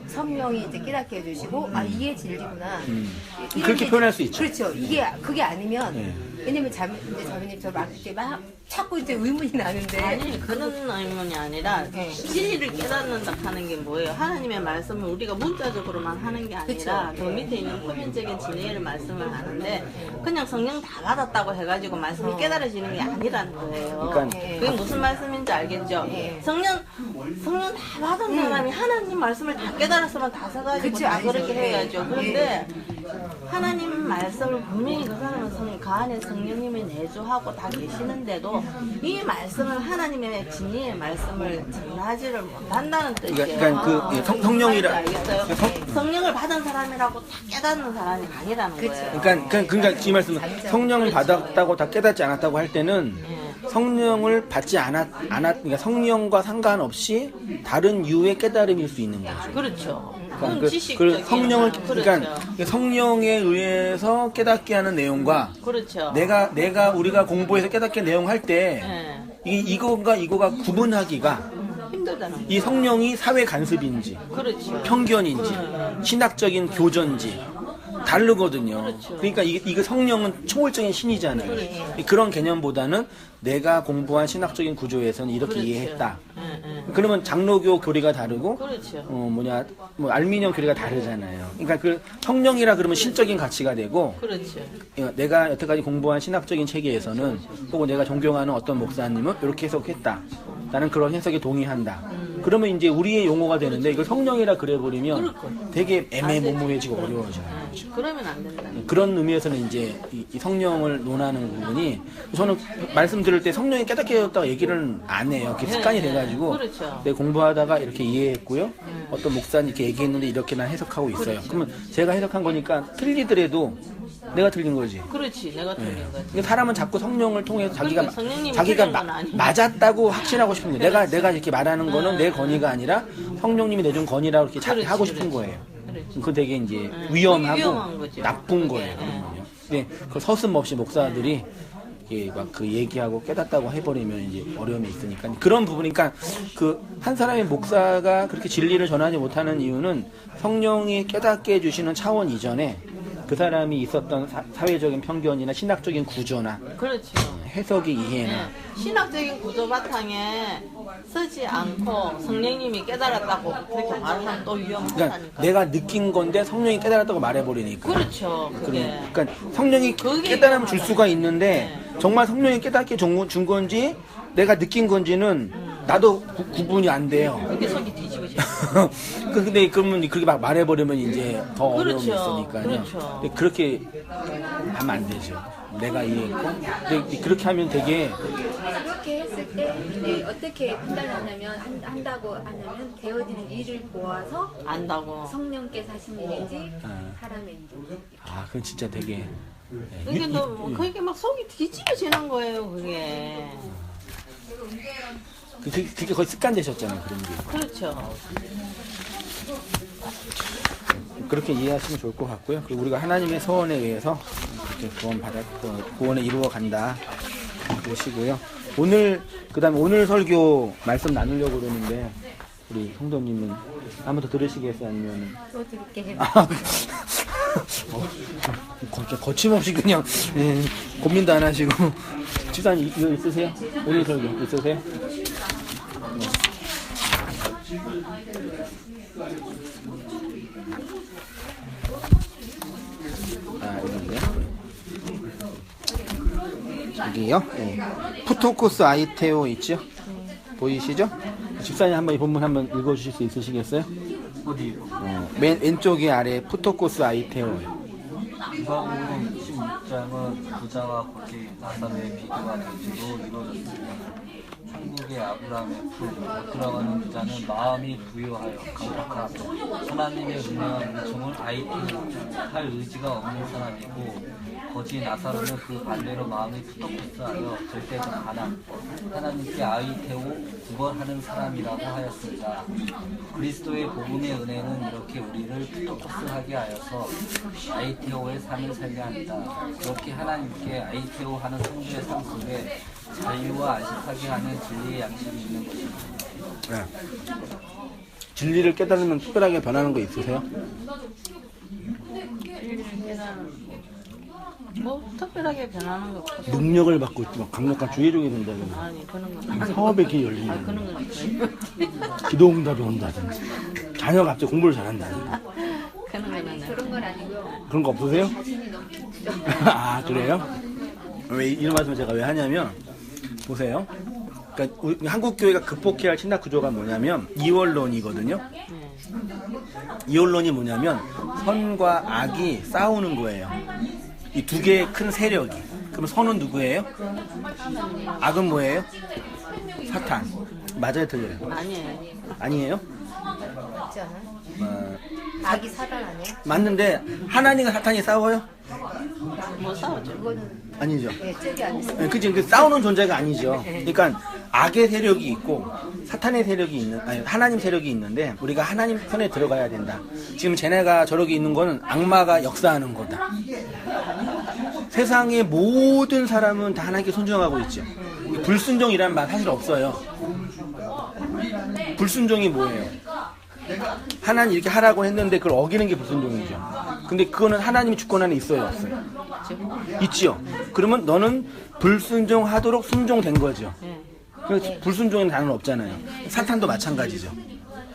성령이 이제 깨닫게 해주시고 이게 진리구나. 이런 그렇게 게 표현할 수 있죠. 그렇죠. 이게 그게 아니면 예. 왜냐면 자매님처럼 이렇게 막 자꾸 이제 의문이 나는데 아니 그런 의문이 아니라 네. 진리를 깨닫는다 하는 게 뭐예요? 하나님의 말씀을 우리가 문자적으로만 하는 게 아니라 그 밑에 있는 표면적인 진리를 말씀을 하는데 그냥 성령 다 받았다고 해가지고 말씀이 깨달아지는 게 아니라는 거예요. 그러니까 그게 무슨 말씀인지 알겠죠? 성령 다 받은 사람이 하나님 말씀을 다 깨달았으면 다 서가지고 그치, 다 아니죠. 그렇게 예. 해야죠. 그런데 하나님 말씀을 분명히 그 사람은 그 안에 성령님이 내주하고 다 계시는데도 이 말씀을 하나님의 진리의 말씀을 전하지를 못한다는 뜻이에요. 그러니까 그 성령이라 알겠어요? 성령을 받은 사람이라고 다 깨닫는 사람이 아니라는 거예요. 그러니까 이 말씀은 성령을 받았다고 다 깨닫지 않았다고 할 때는 성령을 받지 그러니까 성령과 상관없이 다른 이유의 깨달음일 수 있는 거죠. 그렇죠. 그러니까 그건 지식적인 성령을 그렇죠. 그러니까 성령에 의해서 깨닫게 하는 내용과 그렇죠. 우리가 공부해서 깨닫게 내용할 때 예. 이거가 구분하기가 힘들다는 거예요. 이 성령이 사회 간섭인지 그렇죠. 편견인지 신학적인 교전지 다르거든요. 그렇죠. 그러니까 이거 성령은 초월적인 신이잖아요. 그런 개념보다는 내가 공부한 신학적인 구조에서는 이렇게 그렇죠. 이해했다. 예, 예. 그러면 장로교 교리가 다르고 그렇죠. 알미니엄 교리가 다르잖아요. 그러니까 그 성령이라 그러면 신적인 가치가 되고 그렇죠. 내가 여태까지 공부한 신학적인 체계에서는 혹은 내가 존경하는 어떤 목사님은 이렇게 해석했다. 나는 그런 해석에 동의한다. 그러면 이제 우리의 용어가 되는데 이걸 성령이라 그래버리면 되게 애매모호해지고 어려워져요. 그러면 안 된다. 그런 의미에서는 이제 이 성령을 논하는 부분이 저는 말씀 들을 때 성령이 깨닫게 되었다고 얘기를 안 해요. 그게 습관이 돼가지고 그렇죠. 내가 공부하다가 이렇게 이해했고요. 어떤 목사님 이렇게 얘기했는데 이렇게 난 해석하고 있어요. 그러면 제가 해석한 거니까 틀리더라도 내가 틀린 거지. 그렇지. 내가 틀린 거지. 그러니까 사람은 자꾸 성령을 통해서 그러니까 성령님이 자기가 틀린 건 아니에요. 맞았다고 확신하고 싶은 거예요. 내가 이렇게 말하는 거는 내 건의가 아니라 성령님이 내준 건의라고 이렇게 그렇지, 하고 싶은 그렇지. 거예요. 그렇지. 그거 되게 이제 위험한 위험하고 거죠. 나쁜 그게, 거예요. 그러면요. 근데 그 서슴없이 목사들이 이게 막 그 얘기하고 깨닫다고 해버리면 이제 어려움이 있으니까 그런 부분이니까 그 한 사람의 목사가 그렇게 진리를 전하지 못하는 이유는 성령이 깨닫게 해주시는 차원 이전에 그 사람이 있었던 사회적인 편견이나 신학적인 구조나 그렇죠. 해석의 이해나 네. 신학적인 구조 바탕에 서지 않고 성령님이 깨달았다고 그렇게 말하면 또 위험하다니까. 그러니까 내가 느낀 건데 성령이 깨달았다고 말해버리니까 그렇죠. 그게. 그러니까 성령이 그게 깨달으면 줄 위험하다. 수가 있는데 정말 성령이 깨닫게 준 건지 내가 느낀 건지는 나도 구분이 안 돼요. 그게 속이 뒤집어져. 근데 그러면 그렇게 막 말해버리면 이제 더 어려움이 그렇죠. 있으니까요. 그렇죠. 근데 그렇게 하면 안 되죠. 내가 이해했고. 근데 그렇게 하면 되게 그렇게 했을 때 이제 어떻게 판단하냐면 한다고 하냐면 되어지는 일을 보아서 안다고. 성령께서 하신 일인지 사람의 일인지. 그건 진짜 되게 그게 그게 막 속이 뒤집어지는 거예요. 그게. 그게 거의 습관 되셨잖아요. 그런 게. 그렇죠. 그렇게 이해하시면 좋을 것 같고요. 그리고 우리가 하나님의 서원에 의해서 이렇게 구원을 이루어 간다 보시고요. 그다음에 오늘 설교 말씀 나누려고 그러는데 우리 성도님은 한번 더 들으시겠어요? 아니면 또 들을게. 거침없이 그냥 고민도 안 하시고 집사님 이거 있으세요? 오늘 설교 있으세요? 이건데요. 여기요. 푸토코스 아이테오 있죠? 보이시죠? 집사님 한번 이 본문 한번 읽어주실 수 있으시겠어요? 어디요? 맨 왼쪽에 아래 푸토코스 아이테오. 6장은 부자와 거지 나사로의 비교가 대체로 이루어졌습니다. 한국의 아브라함의 풀, 못 들어가는 부자는 마음이 부유하여 강팍하고 하나님의 은혜와 은총을 할 의지가 없는 사람이고, 거지 나사로는 그 반대로 마음이 푸석푸석하여 절대적 가난, 하나님께 아이테오 구걸하는 사람이라고 하였습니다. 그리스도의 복음의 은혜는 이렇게 우리를 푸석푸석하게 하여서 아이테오의 삶을 살게 합니다. 그렇게 하나님께 아이테오 하는 성도의 삶 속에 자유와 안식하게 하는 진리의 양식이 있는 것입니다. 네. 진리를 깨달으면 특별하게 변하는 거 있으세요? 뭐 특별하게 변하는 거 없고. 능력을 받고 막 강력한 주의종이 된다든지 아니 그런 건 사업의 길이 열리는 아 그런 건 있어요. 기도 응답이 온다든지 자녀가 갑자기 공부를 잘한다든지 그런 거는 그런 건 아니고요. 그런 거 없으세요? 자신이 너무 크죠. 아 그래요? 왜 이런 말씀을 제가 왜 하냐면 보세요. 그러니까 우리 한국 교회가 극복해야 할 신학 구조가 뭐냐면 이원론이거든요. 이원론이 뭐냐면 선과 악이 싸우는 거예요. 이 두 개의 큰 세력이. 그럼 선은 누구예요? 악은 뭐예요? 사탄. 맞아요, 틀려요? 아니에요. 아니에요? 맞지 않아요? 어, 악이 사단 아니에요? 맞는데 하나님과 사탄이 싸워요? 뭐 싸우죠. 그거는 아니죠. 예, 쪽이 아니죠. 네, 그치. 그 싸우는 존재가 아니죠. 그러니까 악의 세력이 있고 사탄의 세력이 있는, 아니 하나님 세력이 있는데 우리가 하나님 편에 들어가야 된다. 지금 쟤네가 저러고 있는 거는 악마가 역사하는 거다. 세상의 모든 사람은 다 하나님께 순종하고 있죠. 불순종이라는 말 사실 없어요. 불순종이 뭐예요? 하나님 이렇게 하라고 했는데 그걸 어기는 게 불순종이죠. 근데 그거는 하나님의 주권 안에 있어요, 없어요? 있지요. 그러면 너는 불순종하도록 순종된 거죠. 그래서 불순종인 단어는 없잖아요. 사탄도 마찬가지죠.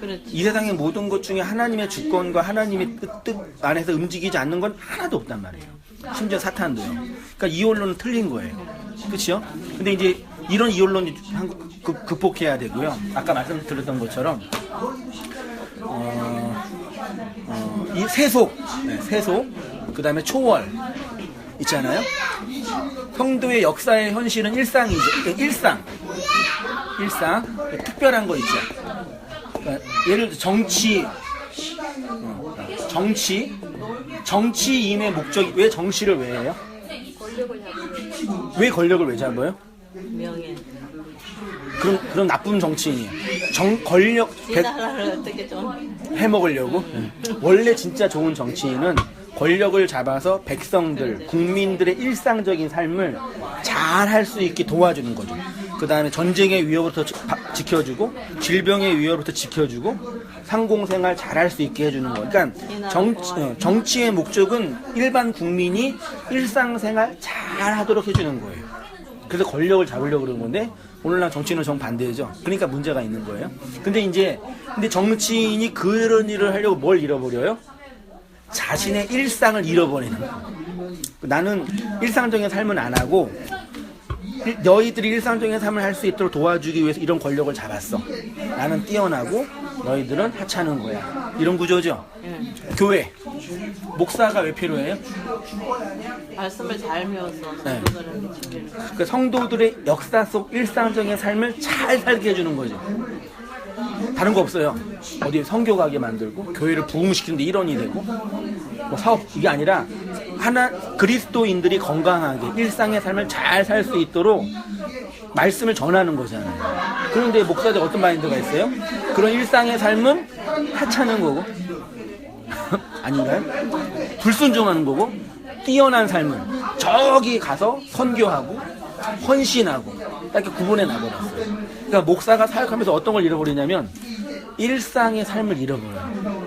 그렇지. 이 세상의 모든 것 중에 하나님의 주권과 하나님의 뜻 안에서 움직이지 않는 건 하나도 없단 말이에요. 심지어 사탄도요. 그러니까 이원론은 틀린 거예요. 그렇죠? 근데 이제 이런 이원론 극복해야 되고요. 아까 말씀드렸던 것처럼 이 세속, 그 다음에 초월 있잖아요. 성도의 역사의 현실은 일상이죠. 일상, 특별한 거 있죠. 그러니까 예를 들어 정치인의 목적이 왜 정치를 왜 해요? 권력을 잡으면 왜 권력을 왜 잡아요? 명예. 그럼 나쁜 정치인이에요. 권력 이 나라를 어떻게 좀 해먹으려고? 원래 진짜 좋은 정치인은 권력을 잡아서 백성들, 국민들의 일상적인 삶을 잘 할 수 있게 도와주는 거죠. 그 다음에 전쟁의 위협으로부터 지켜주고, 질병의 위협으로부터 지켜주고, 상공생활 잘 할 수 있게 해주는 거. 그러니까 정치의 목적은 일반 국민이 일상생활 잘 하도록 해주는 거예요. 그래서 권력을 잡으려고 그러는 건데, 오늘날 정치인은 정반대죠. 그러니까 문제가 있는 거예요. 근데 정치인이 그런 일을 하려고 뭘 잃어버려요? 자신의 일상을 잃어버리는 거예요. 나는 일상적인 삶은 안 하고 너희들이 일상적인 삶을 할 수 있도록 도와주기 위해서 이런 권력을 잡았어. 나는 뛰어나고 너희들은 하찮은 거야. 이런 구조죠. 교회 목사가 왜 필요해요? 말씀을 잘 배워서 네. 성도들에게 지키는. 그 성도들의 역사 속 일상적인 삶을 잘 살게 해주는 거죠. 다른 거 없어요. 어디 선교 가게 만들고 교회를 부흥시키는데 일원이 되고 뭐 사업 이게 아니라 그리스도인들이 건강하게 일상의 삶을 잘 살 수 있도록 말씀을 전하는 거잖아요. 그런데 목사들 어떤 마인드가 있어요? 그런 일상의 삶은 하찮은 거고 아닌가요? 불순종하는 거고 뛰어난 삶은 저기 가서 선교하고 헌신하고 딱 이렇게 구분해 놔버렸어요. 그러니까 목사가 사역하면서 어떤 걸 잃어버리냐면 일상의 삶을 잃어버려요.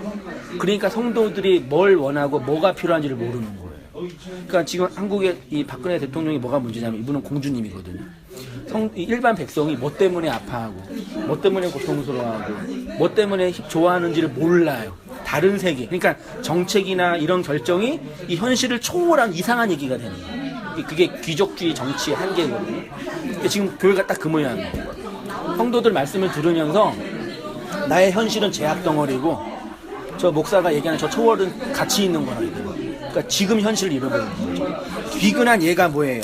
그러니까 성도들이 뭘 원하고 뭐가 필요한지를 모르는 거예요. 그러니까 지금 한국의 이 박근혜 대통령이 뭐가 문제냐면 이분은 공주님이거든요. 일반 백성이 뭐 때문에 아파하고 뭐 때문에 고통스러워하고 뭐 때문에 좋아하는지를 몰라요. 다른 세계. 그러니까 정책이나 이런 결정이 이 현실을 초월한 이상한 얘기가 되는 거예요. 그게 귀족주의 정치의 한계거든요. 근데 지금 교회가 딱 그 모양이에요. 성도들 말씀을 들으면서 나의 현실은 제약 덩어리고 저 목사가 얘기하는 저 초월은 가치 있는 거라고. 그러니까 지금 현실을 잃어버리는 거죠. 비근한 얘가 뭐예요?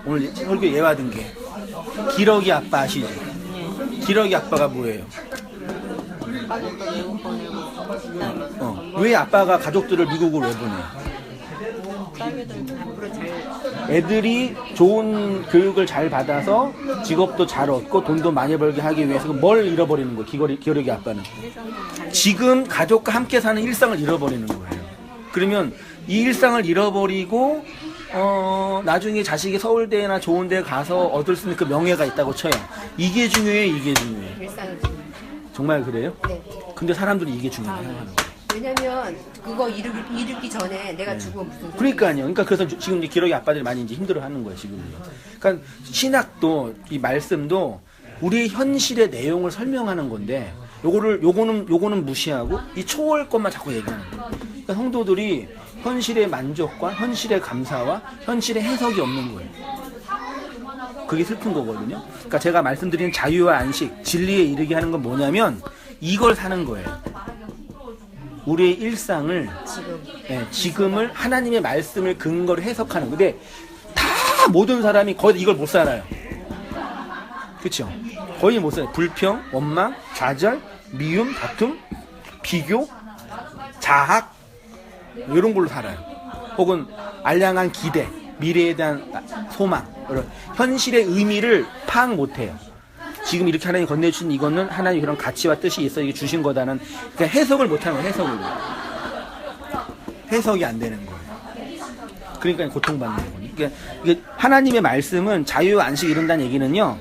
오늘 설교 예화 든 게 기러기 아빠 아시죠? 예. 기러기 아빠가 뭐예요? 가족도 외국 보내고 식당에 왜 아빠가 가족들을 미국으로 왜 보내요? 딸애들 앞으로 잘 애들이 좋은 교육을 잘 받아서 직업도 잘 얻고 돈도 많이 벌게 하기 위해서 뭘 잃어버리는 거예요? 기러기 아빠는 지금 가족과 함께 사는 일상을 잃어버리는 거예요. 그러면 이 일상을 잃어버리고 나중에 자식이 서울대나 좋은 데 가서 얻을 수 있는 그 명예가 있다고 쳐요. 이게 중요해, 이게 중요해. 일상을 정말 그래요? 네. 근데 사람들이 이게 중요해요. 왜냐면 그거 이루기 전에 내가 죽으면 무슨 소용이 그러니까요. 그러니까 그래서 지금 이제 기러기 아빠들이 많이 이제 힘들어하는 거예요, 지금요. 그러니까 신학도 이 말씀도 우리의 현실의 내용을 설명하는 건데, 요거는 무시하고 이 초월 것만 자꾸 얘기하는 거예요. 그러니까 성도들이 현실의 만족과 현실의 감사와 현실의 해석이 없는 거예요. 그게 슬픈 거거든요. 그러니까 제가 말씀드린 자유와 안식, 진리에 이르게 하는 건 뭐냐면 이걸 사는 거예요. 우리의 일상을 지금을 하나님의 말씀을 근거로 해석하는. 근데 다 모든 사람이 거의 이걸 못 살아요. 그렇죠? 거의 못 살아요. 불평, 원망, 좌절, 미움, 다툼, 비교, 자학 이런 걸로 살아요. 혹은 알량한 기대, 미래에 대한 소망, 현실의 의미를 파악 못해요. 지금 이렇게 하나님 건네주신 이거는 하나님 그런 가치와 뜻이 있어 이게 주신 거다는 그러니까 해석을 못하는 거예요. 해석이 안 되는 거예요. 그러니까 고통받는 거예요. 그러니까 이게 하나님의 말씀은 자유 안식 이룬다는 얘기는요.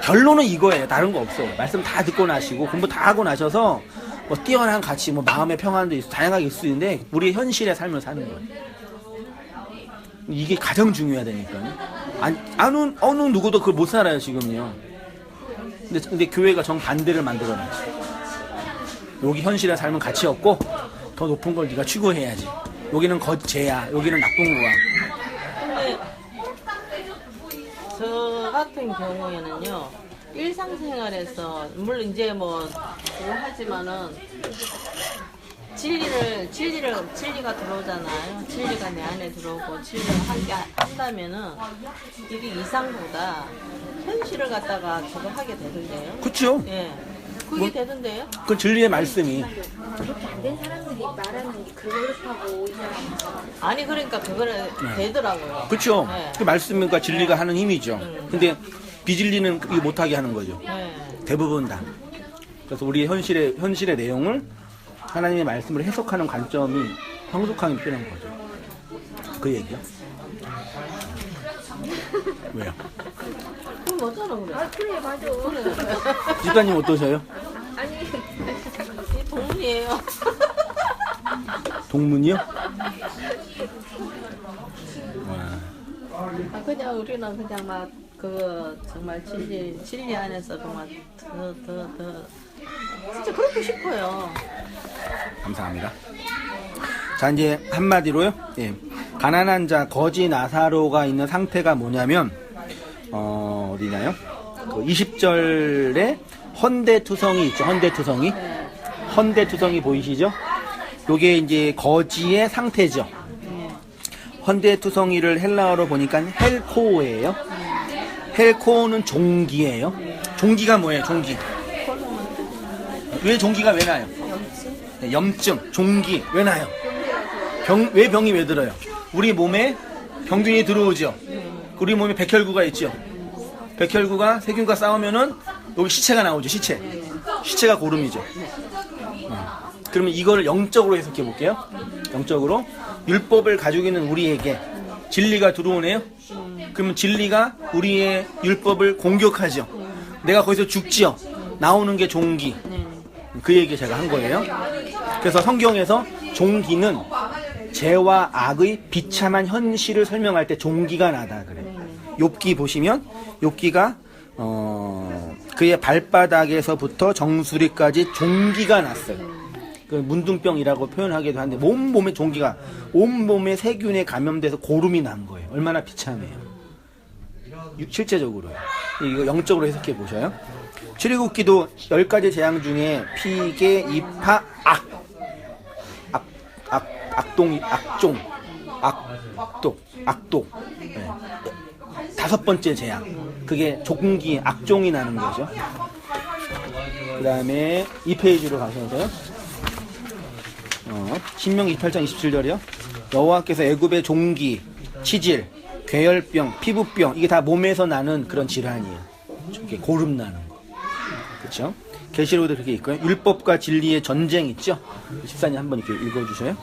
결론은 이거예요. 다른 거 없어요. 말씀 다 듣고 나시고 공부 다 하고 나셔서 뭐 뛰어난 가치, 뭐 마음의 평안도 있어 다양하게 있을 수 있는데 우리의 현실의 삶을 사는 거예요. 이게 가장 중요하다니까요. 어느 누구도 그걸 못 살아요 지금요. 근데 교회가 정반대를 만들어놨지. 여기 현실의 삶은 가치 없고 더 높은 걸 네가 추구해야지. 여기는 거죄야. 여기는 나쁜 거야. 근데 저 같은 경우에는요 일상생활에서 물론 이제 뭐 그거 하지만은 진리가 들어오잖아요. 진리가 내 안에 들어오고 진리를 함께 한다면은 이게 이상보다 현실을 갖다가 저거 하게 되던데요. 그렇죠. 예, 그게 되던데요. 그 진리의 말씀이. 그렇게 안 된 사람들이 말하는 게 그렇다고 이 사람은 아니 그러니까 그거를 되더라고요. 그렇죠. 네. 그 말씀과 진리가 하는 힘이죠. 근데 비진리는 이거 못하게 하는 거죠. 네. 대부분 다. 그래서 우리의 현실의 내용을 하나님의 말씀을 해석하는 관점이 성숙함이 필요한 거죠. 그 얘기요. 왜요? 그럼 어쩌나 그래. 아 그래 맞아. 집사님 어떠세요? 아니 이 동문이에요. 동문이요? 아, 그냥 우리는 그냥 막 그 정말 진리 안에서 그만 더 진짜 그렇고 싶어요. 감사합니다. 자 이제 한마디로요. 예. 가난한 자 거지 나사로가 있는 상태가 뭐냐면 어디냐요? 그 20절에 헌대투성이 있죠. 헌대투성이 보이시죠? 요게 이제 거지의 상태죠. 헌대투성이를 헬라어로 보니까 헬코예요. 헬코는 종기예요. 종기가 뭐예요? 종기. 왜 종기가 왜 나요? 네, 염증, 종기 왜 나요? 왜 병이 왜 들어요? 우리 몸에 병균이 들어오죠. 우리 몸에 백혈구가 있죠. 백혈구가 세균과 싸우면은 여기 시체가 나오죠. 시체가 고름이죠. 그러면 이거를 영적으로 해석해 볼게요. 영적으로 율법을 가지고 있는 우리에게 진리가 들어오네요. 그러면 진리가 우리의 율법을 공격하죠. 내가 거기서 죽지요. 나오는 게 종기. 그 얘기 제가 한 거예요. 그래서 성경에서 종기는 죄와 악의 비참한 현실을 설명할 때 종기가 나다 그래요. 욥기 보시면 욥기가 그의 발바닥에서부터 정수리까지 종기가 났어요. 그 문둥병이라고 표현하기도 하는데 온몸에 종기가 온몸에 세균에 감염돼서 고름이 난 거예요. 얼마나 비참해요. 실제적으로요. 이거 영적으로 해석해 보셔요. 출애굽기도 10가지 재앙 중에 피계, 이파, 악종 악독. 네. 5번째 재앙. 그게 종기, 악종이 나는 거죠. 그 다음에 2페이지로 가셔서 신명기 28장 27절이요. 여호와께서 애굽의 종기, 치질, 괴혈병, 피부병 이게 다 몸에서 나는 그런 질환이에요. 이렇게 고름 나는 거. 그렇죠? 계시록에도 그렇게 있고요. 율법과 진리의 전쟁 있죠? 집사님 한번 이렇게 읽어주세요.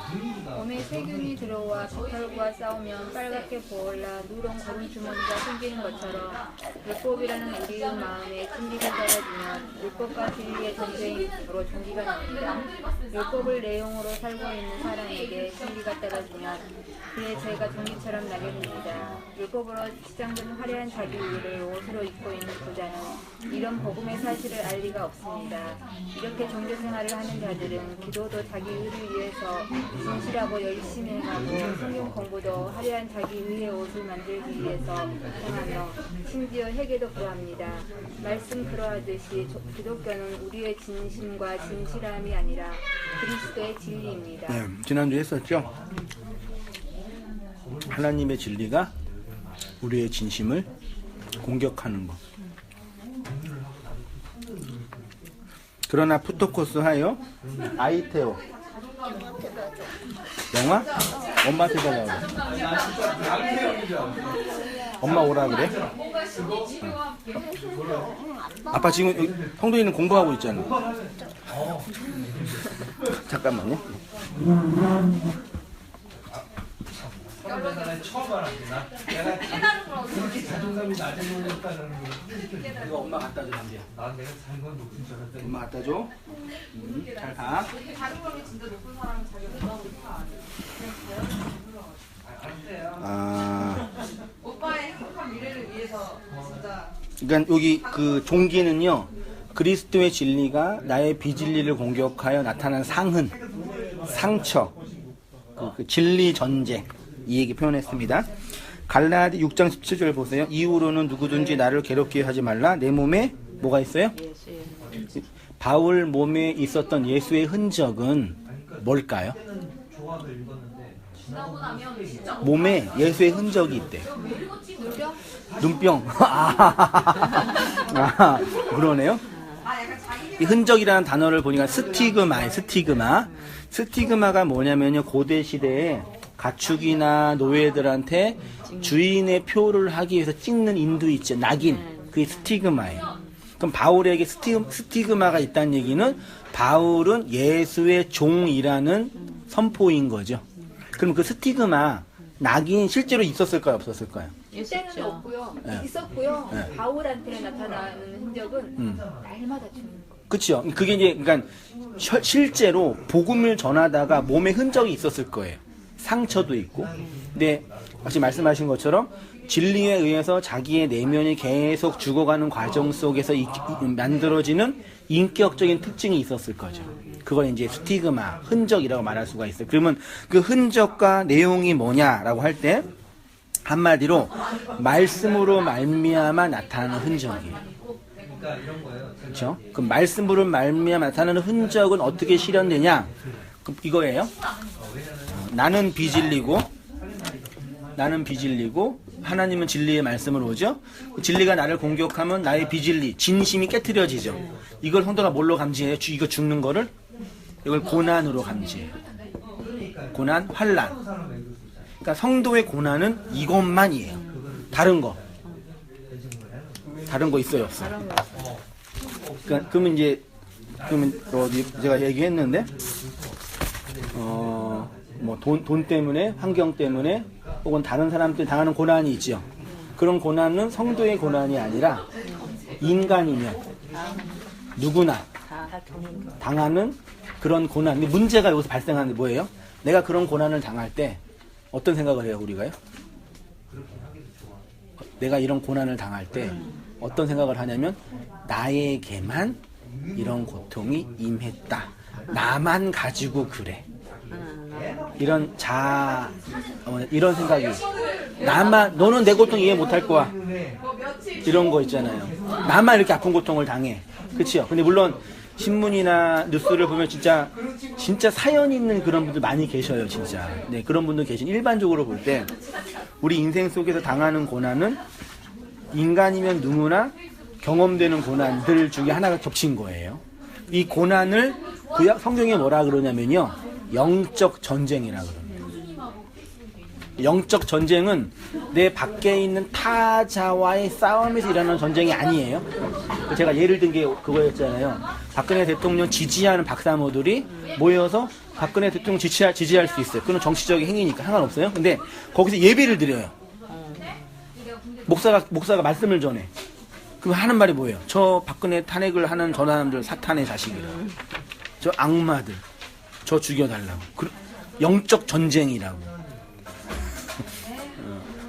몸에 세균이 들어와 깃털과 싸우면 빨갛게 보올라 누런 고름 주머니가 생기는 것처럼 율법이라는 우리의 마음에 진리가 떨어지면 율법과 진리의 전쟁으로 종기가 납니다. 율법을 내용으로 살고 있는 사람에게 진리가 떨어지면 그의 죄가 종기처럼 나게 됩니다. 율법으로 치장된 화려한 자기 의를 옷으로 입고 있는 부자는 이런 복음의 사실을 알 리가 없습니다. 이렇게 종교 생활을 하는 자들은 기도도 자기 의를 위해서 진실하고 열심히 행하고 성경 공부도 화려한 자기 의의 옷을 만들기 위해서 행하며 심지어 회개도 구합니다. 말씀 그러하듯이 기독교는 우리의 진심과 진실함이 아니라 그리스도의 진리입니다. 네, 지난주에 했었죠. 하나님의 진리가 우리의 진심을 공격하는 것. 그러나 푸토코스 하여 아이테오 영화? 엄마한테 달라고 그래. 엄마 오라 그래? 아빠 지금 성도이는 공부하고 있잖아. 잠깐만요. 이거 엄마 갖다 줘, 남자. 엄마 갖다 줘. 잘 가. 오빠의 행복한 미래를 위해서 진짜. 그러니까 여기 그 종기는요, 그리스도의 진리가 나의 비진리를 공격하여 나타난 상흔, 상처, 그 진리 전쟁 이 얘기 표현했습니다. 갈라디 6장 17절 보세요. 이후로는 누구든지 나를 괴롭게 하지 말라. 내 몸에 뭐가 있어요? 바울 몸에 있었던 예수의 흔적은 뭘까요? 몸에 예수의 흔적이 있대요. 눈병. 그러네요. 이 흔적이라는 단어를 보니까 스티그마예요. 스티그마가 뭐냐면요, 고대 시대에 가축이나 노예들한테 주인의 표를 하기 위해서 찍는 인도 있죠. 낙인. 그게 스티그마예요. 그럼 바울에게 스티그마가 있다는 얘기는 바울은 예수의 종이라는 선포인 거죠. 그럼 그 스티그마, 낙인 실제로 있었을까요? 없었을까요? 이때는 없고요. 네. 있었고요. 네. 바울한테 나타나는 흔적은 날마다 주는 거예요. 그렇죠. 그게 이제 그러니까 실제로 복음을 전하다가 몸에 흔적이 있었을 거예요. 상처도 있고. 근데 마치 말씀하신 것처럼 진리에 의해서 자기의 내면이 계속 죽어가는 과정 속에서 만들어지는 인격적인 특징이 있었을 거죠. 그걸 이제 스티그마, 흔적이라고 말할 수가 있어요. 그러면 그 흔적과 내용이 뭐냐라고 할 때 한마디로 말씀으로 말미암아 나타나는 흔적이에요. 그렇죠? 그 말씀으로 말미암아 나타나는 흔적은 어떻게 실현되냐? 그럼 이거예요. 나는 비진리고 하나님은 진리의 말씀으로 오죠. 진리가 나를 공격하면 나의 비진리, 진심이 깨트려지죠. 이걸 성도가 뭘로 감지해요? 이거 죽는 거를? 이걸 고난으로 감지해요. 고난, 환난. 그러니까 성도의 고난은 이것만이에요. 다른 거 있어요, 없어요? 그러니까 그러면 제가 얘기했는데 뭐 돈 때문에, 환경 때문에, 혹은 다른 사람들이 당하는 고난이 있죠. 그런 고난은 성도의 고난이 아니라 인간이면 누구나 당하는 그런 고난. 근데 문제가 여기서 발생하는 게 뭐예요? 내가 그런 고난을 당할 때 어떤 생각을 해요, 우리가요? 내가 이런 고난을 당할 때 어떤 생각을 하냐면 나에게만 이런 고통이 임했다. 나만 가지고 그래. 이런 이런 생각이. 너는 내 고통 이해 못할 거야. 이런 거 있잖아요. 나만 이렇게 아픈 고통을 당해. 그치요? 근데 물론 신문이나 뉴스를 보면 진짜 사연 있는 그런 분들 많이 계셔요, 진짜. 네, 그런 분들 계신. 일반적으로 볼 때 우리 인생 속에서 당하는 고난은 인간이면 누구나 경험되는 고난들 중에 하나가 겹친 거예요. 이 고난을 구약 성경에 뭐라 그러냐면요, 영적 전쟁이라 그럽니다. 영적 전쟁은 내 밖에 있는 타자와의 싸움에서 일어나는 전쟁이 아니에요. 제가 예를 든 게 그거였잖아요. 박근혜 대통령 지지하는 박사모들이 모여서 박근혜 대통령 지지할 수 있어요. 그건 정치적인 행위니까 상관없어요. 근데 거기서 예배를 드려요. 목사가 말씀을 전해. 그럼 하는 말이 뭐예요? 저 박근혜 탄핵을 하는 저 사람들 사탄의 자식이라고. 저 악마들. 저 죽여달라고. 영적 전쟁이라고.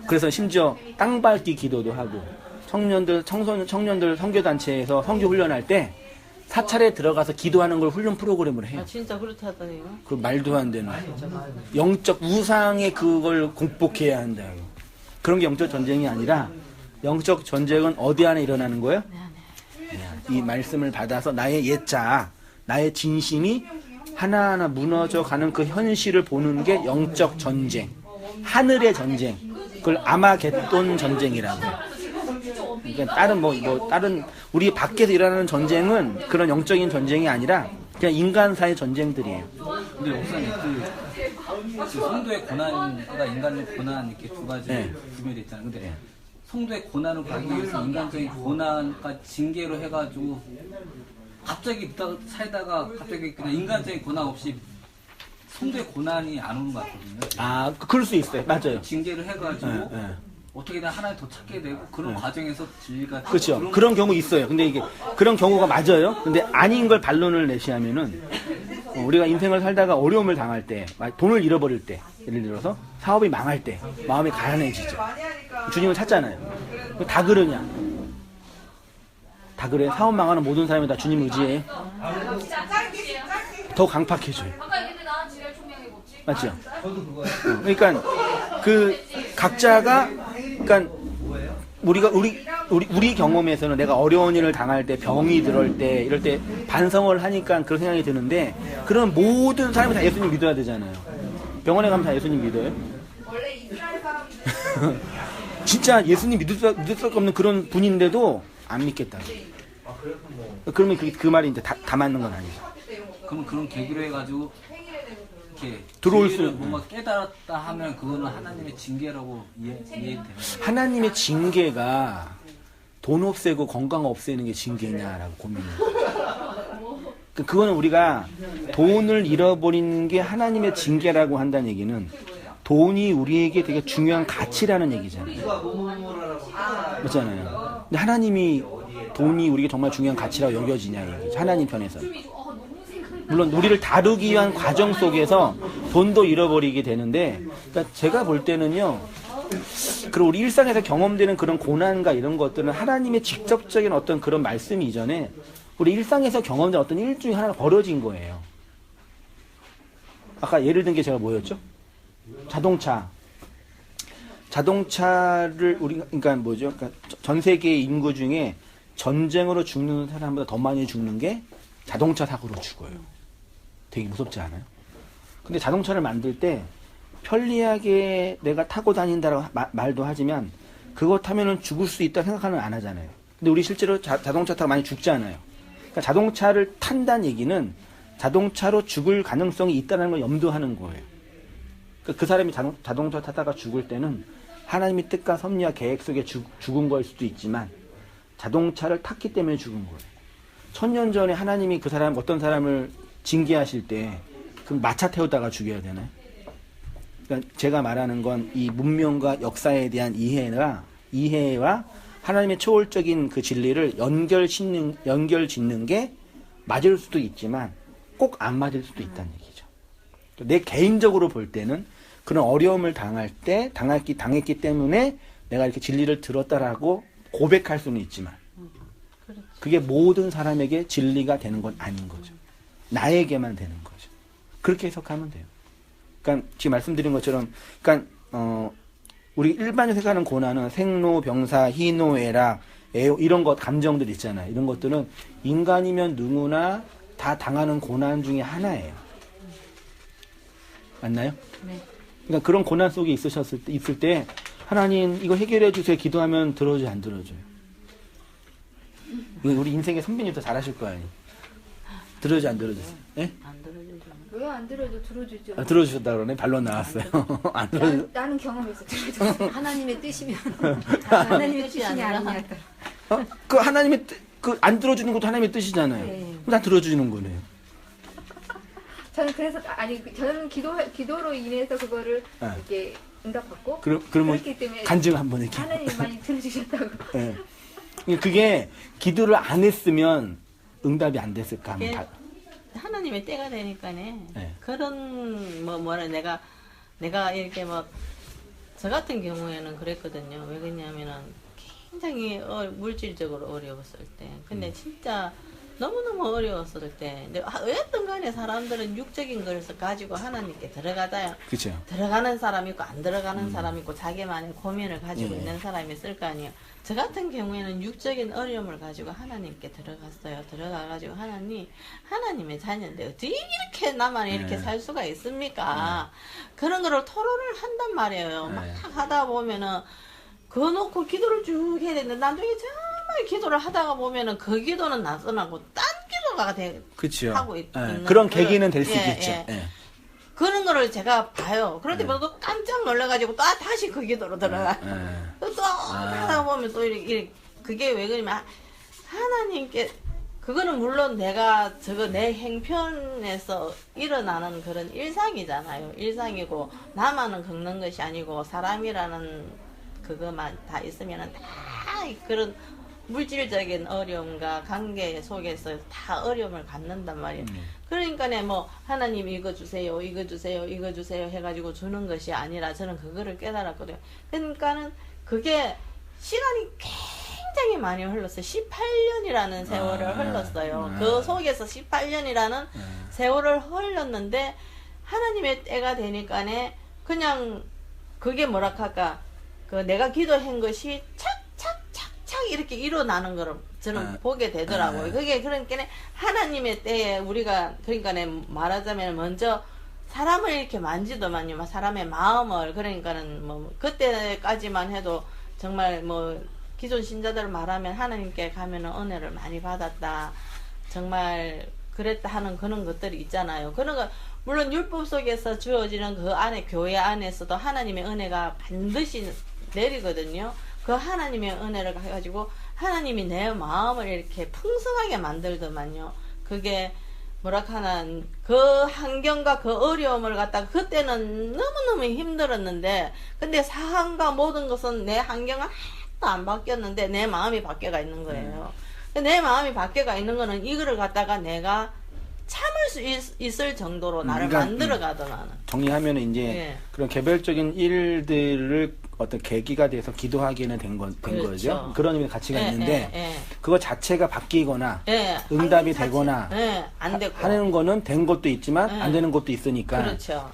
그래서 심지어 땅 밟기 기도도 하고, 청년들 선교단체에서 선교 훈련할 때 사찰에 들어가서 기도하는 걸 훈련 프로그램을 해요. 아, 진짜 그렇게 하더니요. 그 말도 안 되는 영적 우상의 그걸 극복해야 한다고. 그런 게 영적 전쟁이 아니라, 영적 전쟁은 어디 안에 일어나는 거예요? 이 말씀을 받아서 나의 예자, 나의 진심이 하나하나 무너져 가는 그 현실을 보는 게 영적 전쟁, 하늘의 전쟁. 그걸 아마겟돈 전쟁이라고. 그러니까 다른 우리 밖에서 일어나는 전쟁은 그런 영적인 전쟁이 아니라 그냥 인간사의 전쟁들이에요. 근데 목사님 그 성도의 고난과 인간의 고난 이렇게 두 가지 구별이 있잖아요. 근데 성도의 고난을 가기 위해서 인간적인 고난과 징계로 해가지고 갑자기 살다가 갑자기 그냥 인간적인 고난 없이 성도의 고난이 안 오는 것 같거든요. 아, 그럴 수 있어요. 맞아요. 징계를 해가지고 어떻게든 하나님 더 찾게 되고 그런 과정에서 진리가 그렇죠. 그런 경우 있어요. 근데 이게 그런 경우가 맞아요. 근데 아닌 걸 반론을 내시하면은 우리가 인생을 살다가 어려움을 당할 때, 돈을 잃어버릴 때, 예를 들어서 사업이 망할 때 마음이 가난해지죠. 주님을 찾잖아요. 다 그러냐? 다 그래. 사업 망하는 모든 사람이 다 주님 의지해. 더 강팍해져요. 맞죠? 그러니까 그 각자가, 그러니까 우리 경험에서는 내가 어려운 일을 당할 때, 병이 들을 때, 이럴 때 반성을 하니까 그런 생각이 드는데, 그런 모든 사람이 다 예수님 믿어야 되잖아요. 병원에 가면 다 예수님 믿어요? 원래 이스라엘 사람 진짜 예수님 믿을 수 없는 그런 분인데도 안 믿겠다. 그러면 그 말이 이제 다 맞는 건 아니죠. 그럼 그런 계기로 해가지고 이렇게 들어올 수 뭔가 깨달았다 하면 그거는 하나님의 징계라고 이해되는 거예요. 하나님의 징계가 돈 없애고 건강 없애는 게 징계냐라고 고민해요. 그거는 우리가 돈을 잃어버리는 게 하나님의 징계라고 한다는 얘기는 돈이 우리에게 되게 중요한 가치라는 얘기잖아요. 맞잖아요. 근데 하나님이 돈이 우리에게 정말 중요한 가치라고 여겨지냐 얘기죠. 하나님 편에서. 물론 우리를 다루기 위한 과정 속에서 돈도 잃어버리게 되는데, 그러니까 제가 볼 때는요, 그리고 우리 일상에서 경험되는 그런 고난과 이런 것들은 하나님의 직접적인 어떤 그런 말씀 이전에 우리 일상에서 경험된 어떤 일 중에 하나가 벌어진 거예요. 아까 예를 든 게 제가 뭐였죠? 자동차를 그러니까 뭐죠? 그러니까 전 세계 인구 중에 전쟁으로 죽는 사람보다 더 많이 죽는 게 자동차 사고로 죽어요. 되게 무섭지 않아요? 근데 자동차를 만들 때 편리하게 내가 타고 다닌다라고 말도 하지만 그거 타면은 죽을 수 있다 생각하는 안 하잖아요. 근데 우리 실제로 자동차 타고 많이 죽잖아요. 그러니까 자동차를 탄다는 얘기는 자동차로 죽을 가능성이 있다는 걸 염두하는 거예요. 그 사람이 자동차 타다가 죽을 때는 하나님의 뜻과 섭리와 계획 속에 죽은 걸 수도 있지만 자동차를 탔기 때문에 죽은 거예요. 1000년 전에 하나님이 어떤 사람을 징계하실 때 그럼 마차 태우다가 죽여야 되나요? 그러니까 제가 말하는 건 이 문명과 역사에 대한 이해와 하나님의 초월적인 그 진리를 연결 짓는 게 맞을 수도 있지만 꼭 안 맞을 수도 있다는 얘기죠. 내 개인적으로 볼 때는 그런 어려움을 당했기 때문에 내가 이렇게 진리를 들었다라고 고백할 수는 있지만 그게 모든 사람에게 진리가 되는 건 아닌 거죠. 나에게만 되는 거죠. 그렇게 해석하면 돼요. 그러니까 지금 말씀드린 것처럼, 그러니까 우리 일반적으로 생각하는 고난은 생로, 병사, 희노, 애락, 애호 이런 것 감정들 있잖아요. 이런 것들은 인간이면 누구나 다 당하는 고난 중에 하나예요. 맞나요? 네. 그러니까 그런 고난 속에 있을 때 하나님 이거 해결해 주세요 기도하면 들어줘요 안 들어줘요? 이거 우리 인생의 선배님도 잘하실 거 아니에요. 들어줘 안 들어줘요? 예? 안 들어주죠. 왜 안 들어도 들어주죠. 아, 들어주셨다 그러네. 반론 나왔어요. 안 들어줘. 나는 경험했어. 들어줘. 하나님의 뜻이면 하나님의 뜻이 뜻이냐 아니라. 아니냐. 그 하나님의 그 안 들어주는 것도 하나님의 뜻이잖아요. 네. 그럼 다 들어주는 거네요. 저는 그래서 저는 기도로 인해서 그거를 네. 이렇게 응답받고 그러면 그렇기 때문에 간증 한번 이렇게. 하나님이 많이 들어주셨다고. 예. 그게 기도를 안 했으면 응답이 안 됐을까 하면 그게 하나님의 때가 되니까네. 네. 그런 뭐라 내가 이렇게 뭐 저 같은 경우에는 그랬거든요. 왜 그러냐면은 굉장히 물질적으로 어려웠을 때. 근데 진짜 너무너무 어려웠을 때. 근데 어쨌든 간에 사람들은 육적인 것을 가지고 하나님께 들어가다 그렇죠. 들어가는 사람이 있고 안 들어가는 사람이 있고 자기만의 고민을 가지고 예. 있는 사람이 있을 거 아니에요. 저 같은 경우에는 육적인 어려움을 가지고 하나님께 들어갔어요. 들어가가지고 하나님의 자녀인데 어떻게 이렇게 나만 이렇게 예. 살 수가 있습니까? 그런 거를 토론을 한단 말이에요. 예. 막 하다 보면은 그거 놓고 기도를 쭉 해야 되는데 나중에 정말 기도를 하다가 보면은 그 기도는 낯선하고 딴 기도가 그렇죠. 하고 예. 있는 그런 계기는 될 수 예, 있겠죠. 예. 예. 그런 거를 제가 봐요. 그런데 네. 또 깜짝 놀라가지고 또 다시 그 기도로 들어가. 예. 또 하다 보면 또 이렇게 그게 왜 그러냐면 하나님께 그거는 물론 내가 내 행편에서 일어나는 그런 일상이잖아요. 일상이고 나만은 겪는 것이 아니고 사람이라는 그것만 다 있으면은 다 그런 물질적인 어려움과 관계 속에서 다 어려움을 갖는단 말이에요. 그러니까 뭐 하나님 이거 주세요, 이거 주세요, 이거 주세요 해가지고 주는 것이 아니라 저는 그거를 깨달았거든요. 그러니까는 그게 시간이 굉장히 많이 흘렀어요. 18년이라는 세월을 흘렀어요. 그 속에서 18년이라는 세월을 흘렀는데 하나님의 때가 되니까는 그냥 그게 뭐라 할까 그 내가 기도한 것이 착착착착 이렇게 일어나는 거를 저는 보게 되더라고요. 그게 그러니까 하나님의 때에 우리가 그러니까 말하자면 먼저 사람을 이렇게 만지더만요. 사람의 마음을 그러니까는 뭐 그때까지만 해도 정말 뭐 기존 신자들 말하면 하나님께 가면은 은혜를 많이 받았다. 정말 그랬다 하는 그런 것들이 있잖아요. 그런 거 물론 율법 속에서 주어지는 그 안에 교회 안에서도 하나님의 은혜가 반드시 내리거든요. 그 하나님의 은혜를 가지고 하나님이 내 마음을 이렇게 풍성하게 만들더만요. 그게 뭐라 하나 그 환경과 그 어려움을 갖다가 그때는 너무너무 힘들었는데 근데 사항과 모든 것은 내 환경은 하나도 안 바뀌었는데 내 마음이 바뀌어가 있는 거예요. 내 마음이 바뀌어가 있는 거는 이거를 갖다가 내가 참을 수 있을 정도로 나를 그러니까, 만들어 가더만. 정리하면 이제 예. 그런 개별적인 일들을 어떤 계기가 돼서 기도하기는 된 그렇죠. 거죠. 그런 의미 가치가 있는데 예. 그거 자체가 바뀌거나 예. 응답이 자체- 되거나 예. 안 되고 하는 거는 된 것도 있지만 예. 안 되는 것도 있으니까 그렇죠.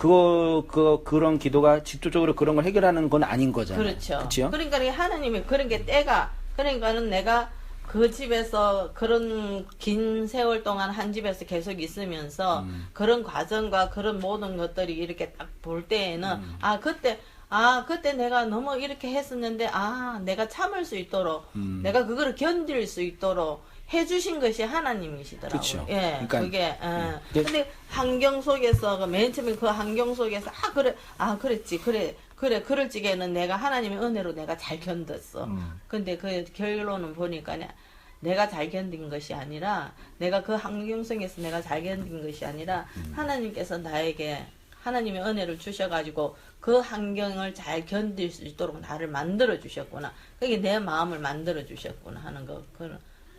그런 기도가 직접적으로 그런 걸 해결하는 건 아닌 거잖아요. 그렇죠. 그렇죠? 그러니까 하나님이 그런 게 때가 그러니까는 내가 그 집에서 그런 긴 세월 동안 한 집에서 계속 있으면서 그런 과정과 그런 모든 것들이 이렇게 딱 볼 때에는 그때 내가 너무 이렇게 했었는데 내가 참을 수 있도록 내가 그거를 견딜 수 있도록 해주신 것이 하나님이시더라고요. 그렇죠. 예, 그러니까, 그게. 예. 근데 환경 속에서 맨 처음에 그 환경 속에서 그랬지 그래 그럴 적에는 내가 하나님의 은혜로 내가 잘 견뎠어. 근데 그 결론은 보니까 내가 잘 견딘 것이 아니라 내가 그 환경 속에서 내가 잘 견딘 것이 아니라 하나님께서 나에게 하나님의 은혜를 주셔가지고 그 환경을 잘 견딜 수 있도록 나를 만들어 주셨구나. 그게 내 마음을 만들어 주셨구나 하는 거.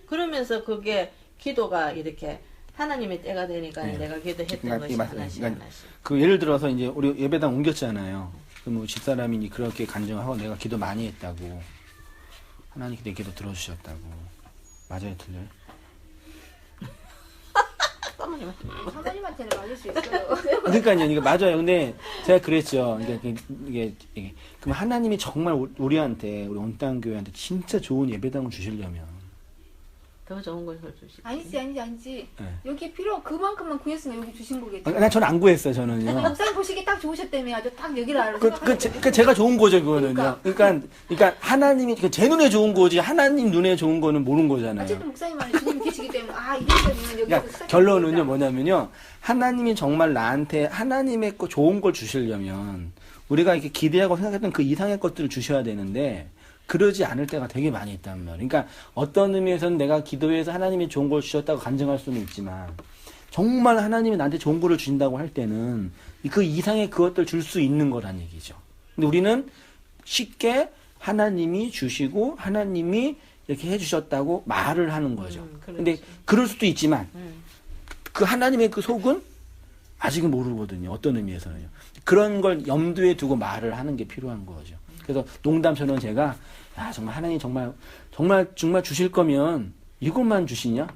그러면서 그게 기도가 이렇게 하나님의 때가 되니까 네. 내가 기도했던 그러니까 것이 이 말씀- 하나씩 그러니까 하나씩. 그 예를 들어서 이제 우리 예배당 옮겼잖아요. 그럼 뭐 집사람이 그렇게 간증하고 내가 기도 많이 했다고 하나님께 내 기도 들어주셨다고 맞아요, 틀려요? 사모님한테는 맞을 수 있어요. 그러니까요, 이게 맞아요. 근데 제가 그랬죠. 그러니까 이게 그럼 하나님이 정말 우리한테 우리 온땅 교회한테 진짜 좋은 예배당을 주시려면 더 좋은 걸 주시. 아니지. 네. 여기 필요 그만큼만 구했으면 여기 주신 거겠죠. 난 저는 안 구했어요, 저는요. 목사님 보시기 딱 좋으셨다며 아주 딱 여기를 알아 생각하셨거든요. 제가 좋은 거죠, 그거는요. 그러니까 하나님이 제 눈에 좋은 거지 하나님 눈에 좋은 거는 모르는 거잖아요. 어쨌든 목사님 안에 주님이 계시기 때문에 이래서는 여기서 그러니까 결론은요 뭐냐면요, 하나님이 정말 나한테 하나님의 거 좋은 걸 주시려면 우리가 이렇게 기대하고 생각했던 그 이상의 것들을 주셔야 되는데 그러지 않을 때가 되게 많이 있단 말이에요. 그러니까 어떤 의미에서는 내가 기도해서 하나님이 좋은 걸 주셨다고 간증할 수는 있지만 정말 하나님이 나한테 좋은 거를 주신다고 할 때는 그 이상의 그것들 줄 수 있는 거란 얘기죠. 근데 우리는 쉽게 하나님이 주시고 하나님이 이렇게 해주셨다고 말을 하는 거죠. 근데 그럴 수도 있지만 그 하나님의 그 속은 아직은 모르거든요. 어떤 의미에서는요. 그런 걸 염두에 두고 말을 하는 게 필요한 거죠. 그래서 농담처럼 제가 정말 하나님 정말 주실 거면 이것만 주시냐?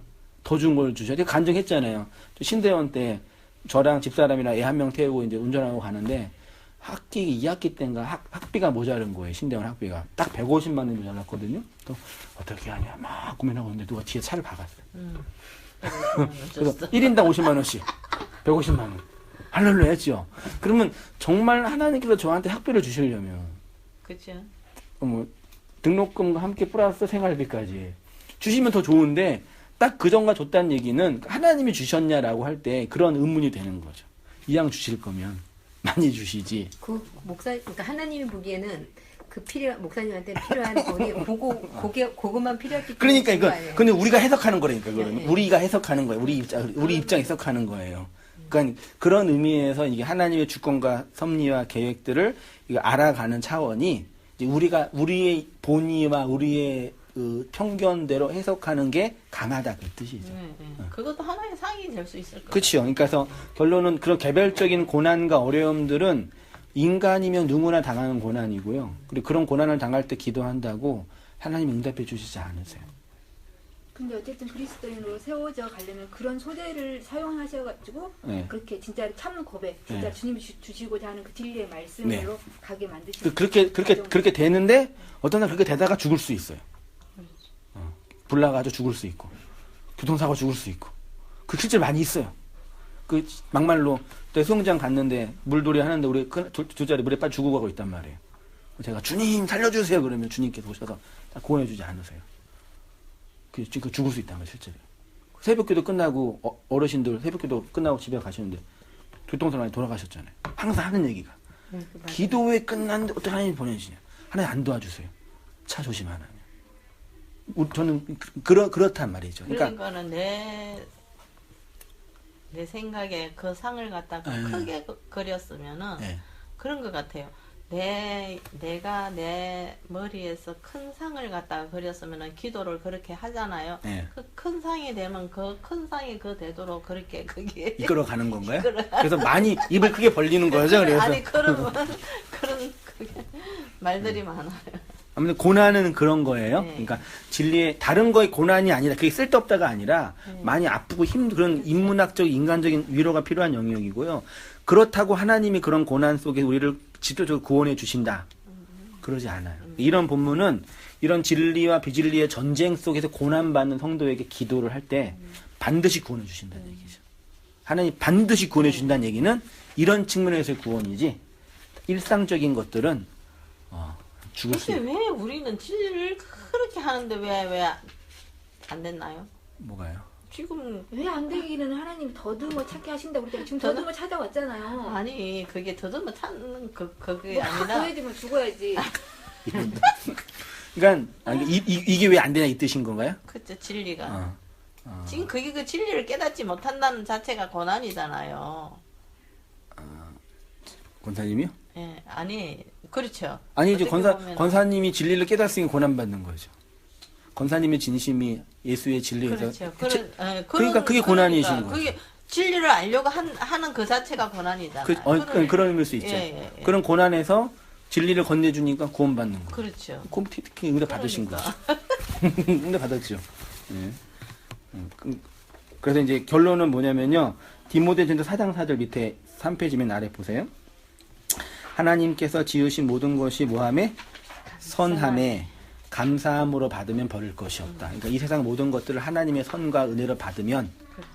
더 준 걸 주셔야 돼. 간증했잖아요. 신대원 때 저랑 집사람이랑 애 한 명 태우고 이제 운전하고 가는데 학기 2학기 때인가 학비가 모자른 거예요. 신대원 학비가 딱 150만 원이 모자랐거든요. 또 어떻게 하냐 막 고민하고 있는데 누가 뒤에 차를 박았어요. 그래서 1인당 50만 원씩 150만 원 할렐루야 했죠. 그러면 정말 하나님께서 저한테 학비를 주시려면 그렇죠. 등록금과 함께 플러스 생활비까지 주시면 더 좋은데 딱 그 전과 줬다는 얘기는 하나님이 주셨냐라고 할 때 그런 의문이 되는 거죠. 이왕 주실 거면 많이 주시지. 그러니까 하나님이 보기에는 목사님한테 필요한 돈이 그것만 필요했기 때문에. 그러니까 준 거 아니에요? 근데 우리가 해석하는 거라니까, 그거는. 네. 우리가 해석하는 거예요. 우리 입장 해석하는 거예요. 그러니까 그런 의미에서 이게 하나님의 주권과 섭리와 계획들을 이거 알아가는 차원이 이제 우리의 본의와 우리의 그 편견대로 해석하는 게 강하다 그 뜻이죠. 그것도 하나의 상이 될 수 있을 거예요. 그렇죠. 그러니까 그래서 결론은 그런 개별적인 고난과 어려움들은 인간이면 누구나 당하는 고난이고요. 그리고 그런 고난을 당할 때 기도한다고 하나님이 응답해 주시지 않으세요. 근데 어쨌든 그리스도인으로 세워져 가려면 그런 소재를 사용하셔가지고 네. 그렇게 진짜 참 고백, 진짜 네. 주님이 주시고자 하는 그 진리의 말씀으로 가게 만드시는 그렇게 되는데 어떤 날 그렇게 되다가 죽을 수 있어요. 불 나가지고 죽을 수 있고 교통사고 죽을 수 있고 그 실제 많이 있어요. 그 막말로 내 수영장 갔는데 물놀이 하는데 우리 두 자리 물에 빠져 죽어가고 있단 말이에요. 제가 주님 살려주세요 그러면 주님께서 오셔서 다 구원해주지 않으세요. 그 죽을 수 있다는 거예요 실제로. 새벽기도 끝나고 어르신들 새벽기도 끝나고 집에 가시는데 교통사고 많이 돌아가셨잖아요. 항상 하는 얘기가 기도회 끝났는데 어떻게 하나님 보내시냐. 하나님 안 도와주세요. 차 조심 안 하면. 저는 그렇단 말이죠. 그러니까는 내 생각에 그 상을 갖다가 크게 그렸으면은 네. 그런 것 같아요. 내가 내 머리에서 큰 상을 갖다가 그렸으면은 기도를 그렇게 하잖아요. 네. 그 큰 상이 되면 그 큰 상이 되도록 그렇게 그게 이끌어 가는 건가요? 그래서 많이 입을 크게 벌리는 거죠. 그래서 아니 그런 그게 말들이 많아요. 아무튼 고난은 그런 거예요. 네. 그러니까 진리의 다른 거의 고난이 아니라 그게 쓸데없다가 아니라 많이 아프고 그런 인문학적 인간적인 위로가 필요한 영역이고요. 그렇다고 하나님이 그런 고난 속에 우리를 직접적으로 구원해 주신다. 그러지 않아요. 이런 본문은 이런 진리와 비진리의 전쟁 속에서 고난받는 성도에게 기도를 할 때 반드시 구원해 주신다는 얘기죠. 하나님 반드시 구원해 주신다는 얘기는 이런 측면에서의 구원이지 일상적인 것들은 죽을 수 근데 왜 우리는 진리를 그렇게 하는데 왜 안 됐나요? 뭐가요? 지금 왜 안 되기는 하나님이 더듬어 찾게 하신다고 그랬더니 지금 더듬어 찾아왔잖아요. 아니 그게 더듬어 찾는 그게 뭐 아니라 보여주면 죽어야지. 그러니까 이게 왜 안 되냐 이 뜻인 건가요? 그쵸 진리가 어. 지금 그게 그 진리를 깨닫지 못한다는 자체가 고난이잖아요. 권사님이요? 예, 아니 그렇죠. 아니 이제 어떻게 보면은 권사님이 진리를 깨닫으니 고난받는 거죠. 권사님의 진심이 예수의 진리에서 그렇죠. 그러니까 그게 고난이신 거죠. 그게 진리를 알려고 하는 그 자체가 고난이잖아요. 그런 의미일 수 있죠. 예. 그런 고난에서 진리를 건네주니까 구원받는 거죠. 그렇죠. 그럼 특히 은혜 받으신 거죠. 은혜 받았죠. 예. 그래서 이제 결론은 뭐냐면요. 디모데전서 4장 4절 밑에 3페이지면 아래 보세요. 하나님께서 지으신 모든 것이 뭐함에? 선함에 감사함으로 받으면 버릴 것이 없다. 그러니까 이 세상 모든 것들을 하나님의 선과 은혜로 받으면 그렇죠.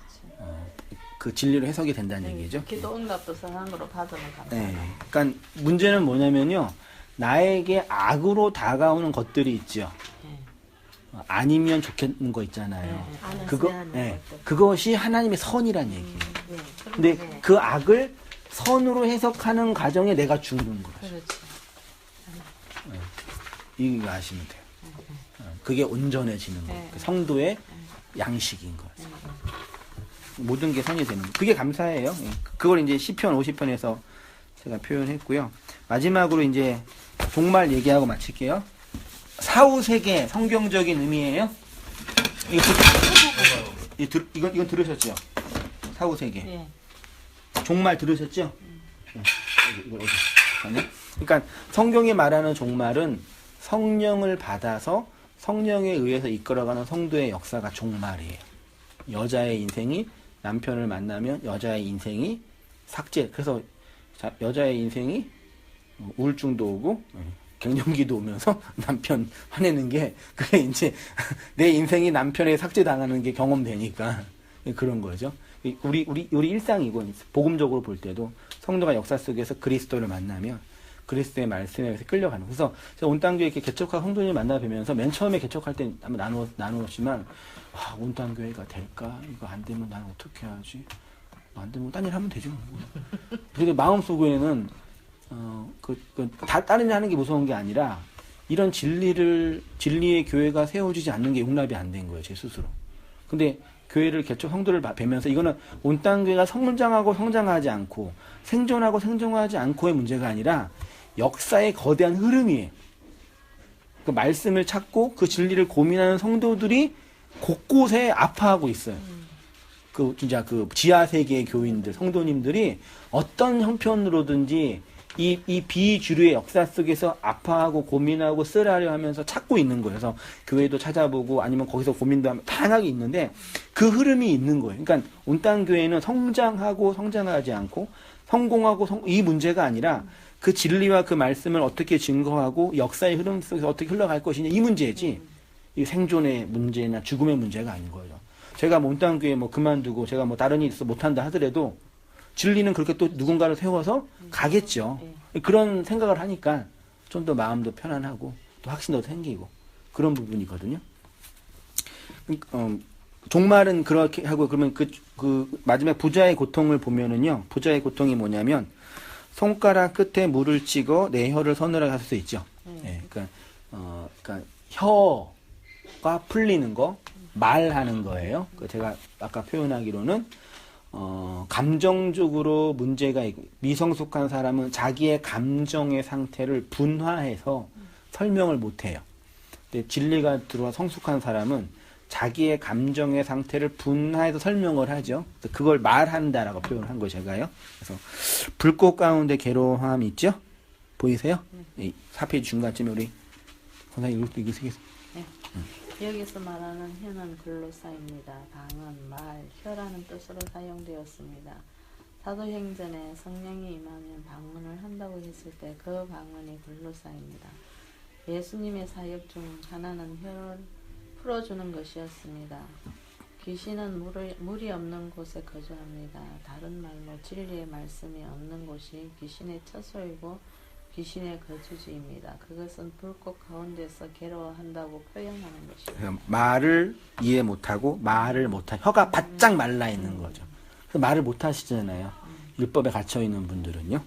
그 진리로 해석이 된다는 얘기죠. 기도 응답도 선함으로 받으면 감사하다. 네. 그러니까 문제는 뭐냐면요. 나에게 악으로 다가오는 것들이 있죠. 네. 아니면 좋겠는 거 있잖아요. 안 그거, 했어야 하는 네. 것들. 그것이 하나님의 선이란 얘기예요. 네. 근데 네. 그 악을 선으로 해석하는 과정에 내가 죽는 거예요. 그렇죠. 이거 아시면 돼요. 그게 온전해지는 거예요. 네. 그 성도의 양식인 거예요. 모든 게 선이 되는 거예요. 그게 감사예요. 예. 그걸 이제 시편 50편에서 제가 표현했고요. 마지막으로 이제 종말 얘기하고 마칠게요. 사후세계 성경적인 의미예요. 이건 들으셨죠? 사후세계. 예. 종말 들으셨죠? 이걸 어디? 아니요? 그러니까 성경이 말하는 종말은 성령을 받아서 성령에 의해서 이끌어가는 성도의 역사가 종말이에요. 여자의 인생이 남편을 만나면 여자의 인생이 삭제. 그래서 여자의 인생이 우울증도 오고 갱년기도 오면서 남편 화내는 게 그게 이제 내 인생이 남편에 삭제당하는 게 경험되니까 그런 거죠. 우리 일상이고 복음적으로 볼 때도 성도가 역사 속에서 그리스도를 만나면 그리스도의 말씀에 의해서 끌려가는. 그래서 제가 온땅교회 이렇게 개척한 성도님을 만나뵈면서 맨 처음에 개척할 때 한번 나누었지만 와, 온땅교회가 될까? 이거 안 되면 난 어떻게 해야지? 안 되면 딴 일 하면 되죠. 근데 마음속에는 다른 일 하는 게 무서운 게 아니라 이런 진리의 교회가 세워지지 않는 게 용납이 안 된 거예요, 제 스스로. 근데 교회를 개척 성도를 뵈면서 이거는 온땅교회가 성장하고 성장하지 않고 생존하고 생존하지 않고의 문제가 아니라 역사의 거대한 흐름이에요. 그 말씀을 찾고 그 진리를 고민하는 성도들이 곳곳에 아파하고 있어요. 진짜 지하 세계의 교인들, 성도님들이 어떤 형편으로든지 이 비주류의 역사 속에서 아파하고 고민하고 쓰라려 하면서 찾고 있는 거예요. 그래서 교회도 찾아보고 아니면 거기서 고민도 하면 다양하게 있는데 그 흐름이 있는 거예요. 그러니까 온땅 교회는 성장하고 성장하지 않고 성공하고 이 문제가 아니라 그 진리와 그 말씀을 어떻게 증거하고 역사의 흐름 속에서 어떻게 흘러갈 것이냐 이 문제지. 이 생존의 문제나 죽음의 문제가 아닌 거예요. 제가 온땅 교회 그만두고 제가 다른 일 있어 못한다 하더라도 진리는 그렇게 또 누군가를 세워서 가겠죠. 그런 생각을 하니까 좀 더 마음도 편안하고 또 확신도 생기고 그런 부분이거든요. 종말은 그렇게 하고 그러면 그 마지막 부자의 고통을 보면은요. 부자의 고통이 뭐냐면 손가락 끝에 물을 찍어 내 혀를 서늘하게 할 수 있죠. 예, 그러니까 혀가 풀리는 거 말하는 거예요. 제가 아까 표현하기로는 감정적으로 문제가 있고 미성숙한 사람은 자기의 감정의 상태를 분화해서 설명을 못해요. 근데 진리가 들어와 성숙한 사람은 자기의 감정의 상태를 분화해서 설명을 하죠. 그래서 그걸 말한다라고 표현한 거예요, 제가요. 그래서 불꽃 가운데 괴로움이 있죠? 보이세요? 이 4페이지 중간쯤에 우리 선생님 읽으시겠어요? 네. 여기서 말하는 혀는 글로사입니다. 방언, 말, 혀라는 뜻으로 사용되었습니다. 사도행전에 성령이 임하면 방언을 한다고 했을 때 그 방언이 글로사입니다. 예수님의 사역 중 하나는 혀를 풀어주는 것이었습니다. 귀신은 물이 없는 곳에 거주합니다. 다른 말로 진리의 말씀이 없는 곳이 귀신의 처소이고 귀신의 거주지입니다. 그것은 불꽃 가운데서 괴로워한다고 표현하는 것입니다. 말을 이해 못하고 말을 못하 혀가 바짝 말라 있는 거죠. 그래서 말을 못하시잖아요. 율법에 갇혀 있는 분들은요.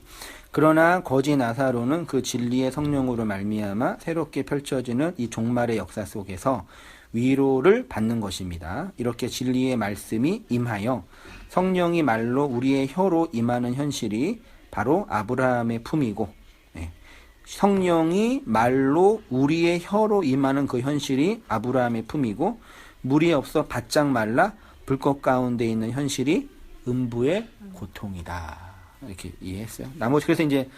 그러나 거지 나사로는 그 진리의 성령으로 말미암아 새롭게 펼쳐지는 이 종말의 역사 속에서 위로를 받는 것입니다. 이렇게 진리의 말씀이 임하여 성령이 말로 우리의 혀로 임하는 현실이 바로 아브라함의 품이고 성령이 말로 우리의 혀로 임하는 그 현실이 아브라함의 품이고 물이 없어 바짝 말라 불꽃 가운데 있는 현실이 음부의 고통이다. 이렇게 이해했어요. 나머지 그래서 이제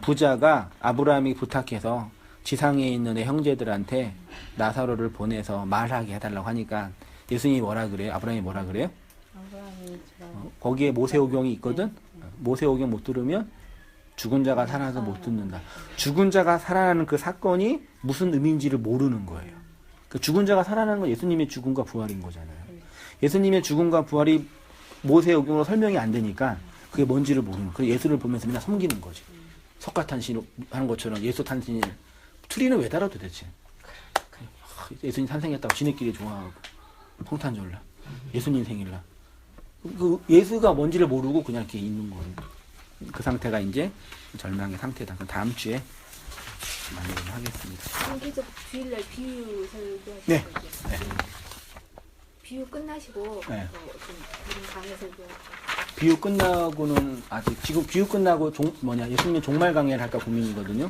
부자가 아브라함이 부탁해서 지상에 있는 내 형제들한테 나사로를 보내서 말하게 해달라고 하니까 예수님이 뭐라 그래요? 아브라함이 뭐라 그래요? 아브라함이 거기에 모세오경이 있거든. 모세오경 못 들으면 죽은 자가 살아서 못 듣는다. 죽은 자가 살아나는 그 사건이 무슨 의미인지를 모르는 거예요. 그 죽은 자가 살아나는 건 예수님의 죽음과 부활인 거잖아요. 예수님의 죽음과 부활이 모세오경으로 설명이 안 되니까 그게 뭔지를 모르는. 그 예수를 보면서 맨날 섬기는 거지. 석가탄신 하는 것처럼 예수 탄신일. 트리는 왜 달아 도대체? 예수님 탄생했다고 지네끼리 좋아하고 성탄절날, 예수님 생일날. 그 예수가 뭔지를 모르고 그냥 이렇게 있는 거예요. 그 상태가 이제 절망의 상태다. 그럼 다음 주에 만나도록 하겠습니다. 계속 주일날 비유 설교하실 네. 거죠? 네. 비유 끝나시고 네. 좀 강의 설교. 비유 끝나고는 아직 지금 비유 끝나고 예수님 종말 강의를 할까 고민이거든요.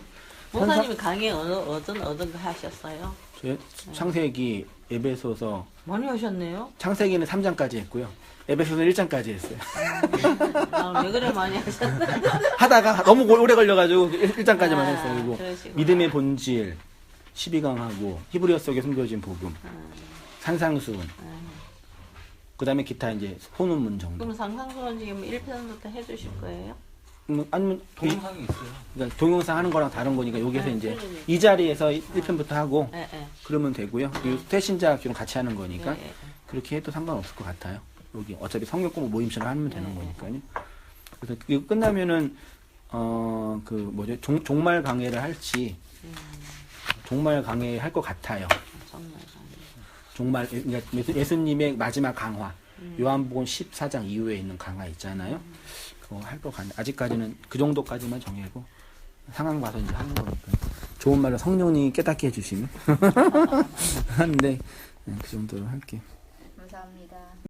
목사님이 강의 어떤 거 하셨어요? 제 창세기, 에베소서, 많이 하셨네요. 창세기는 3장까지 했고요. 에베소서는 1장까지 했어요. 아, 왜 그래 많이 하셨나? 하다가 너무 오래 걸려가지고 1장까지만 했어요. 그리고 그러시구나. 믿음의 본질, 12강하고 히브리어 속에 숨겨진 복음, 산상수훈, 그 다음에 기타 이제 호문문 정도. 그럼 상상수는 지금 1편부터 해주실 거예요? 아니면 동영상이 있어요. 그러니까 동영상 하는 거랑 다른 거니까 여기서 이제 그러니까. 이 자리에서 1편부터 하고 예, 예. 그러면 되고요. 그리고 태신자 학교는 같이 하는 거니까 예, 예. 그렇게 해도 상관없을 것 같아요. 여기 어차피 성경 공부 모임처럼 하면 되는 거니까요. 그래서 이거 끝나면은 종말 강해를 할지 종말 강해 할 것 같아요. 정말 종말 그러니까 예수님의 마지막 강화 요한복음 14장 이후에 있는 강화 있잖아요. 그거 할 것 같네. 아직까지는 그 정도까지만 정해고 상황 봐서 이제 하는 거니까 좋은 말로 성령님이 깨닫게 해주시면 하는데 그 정도로 할게요. 감사합니다.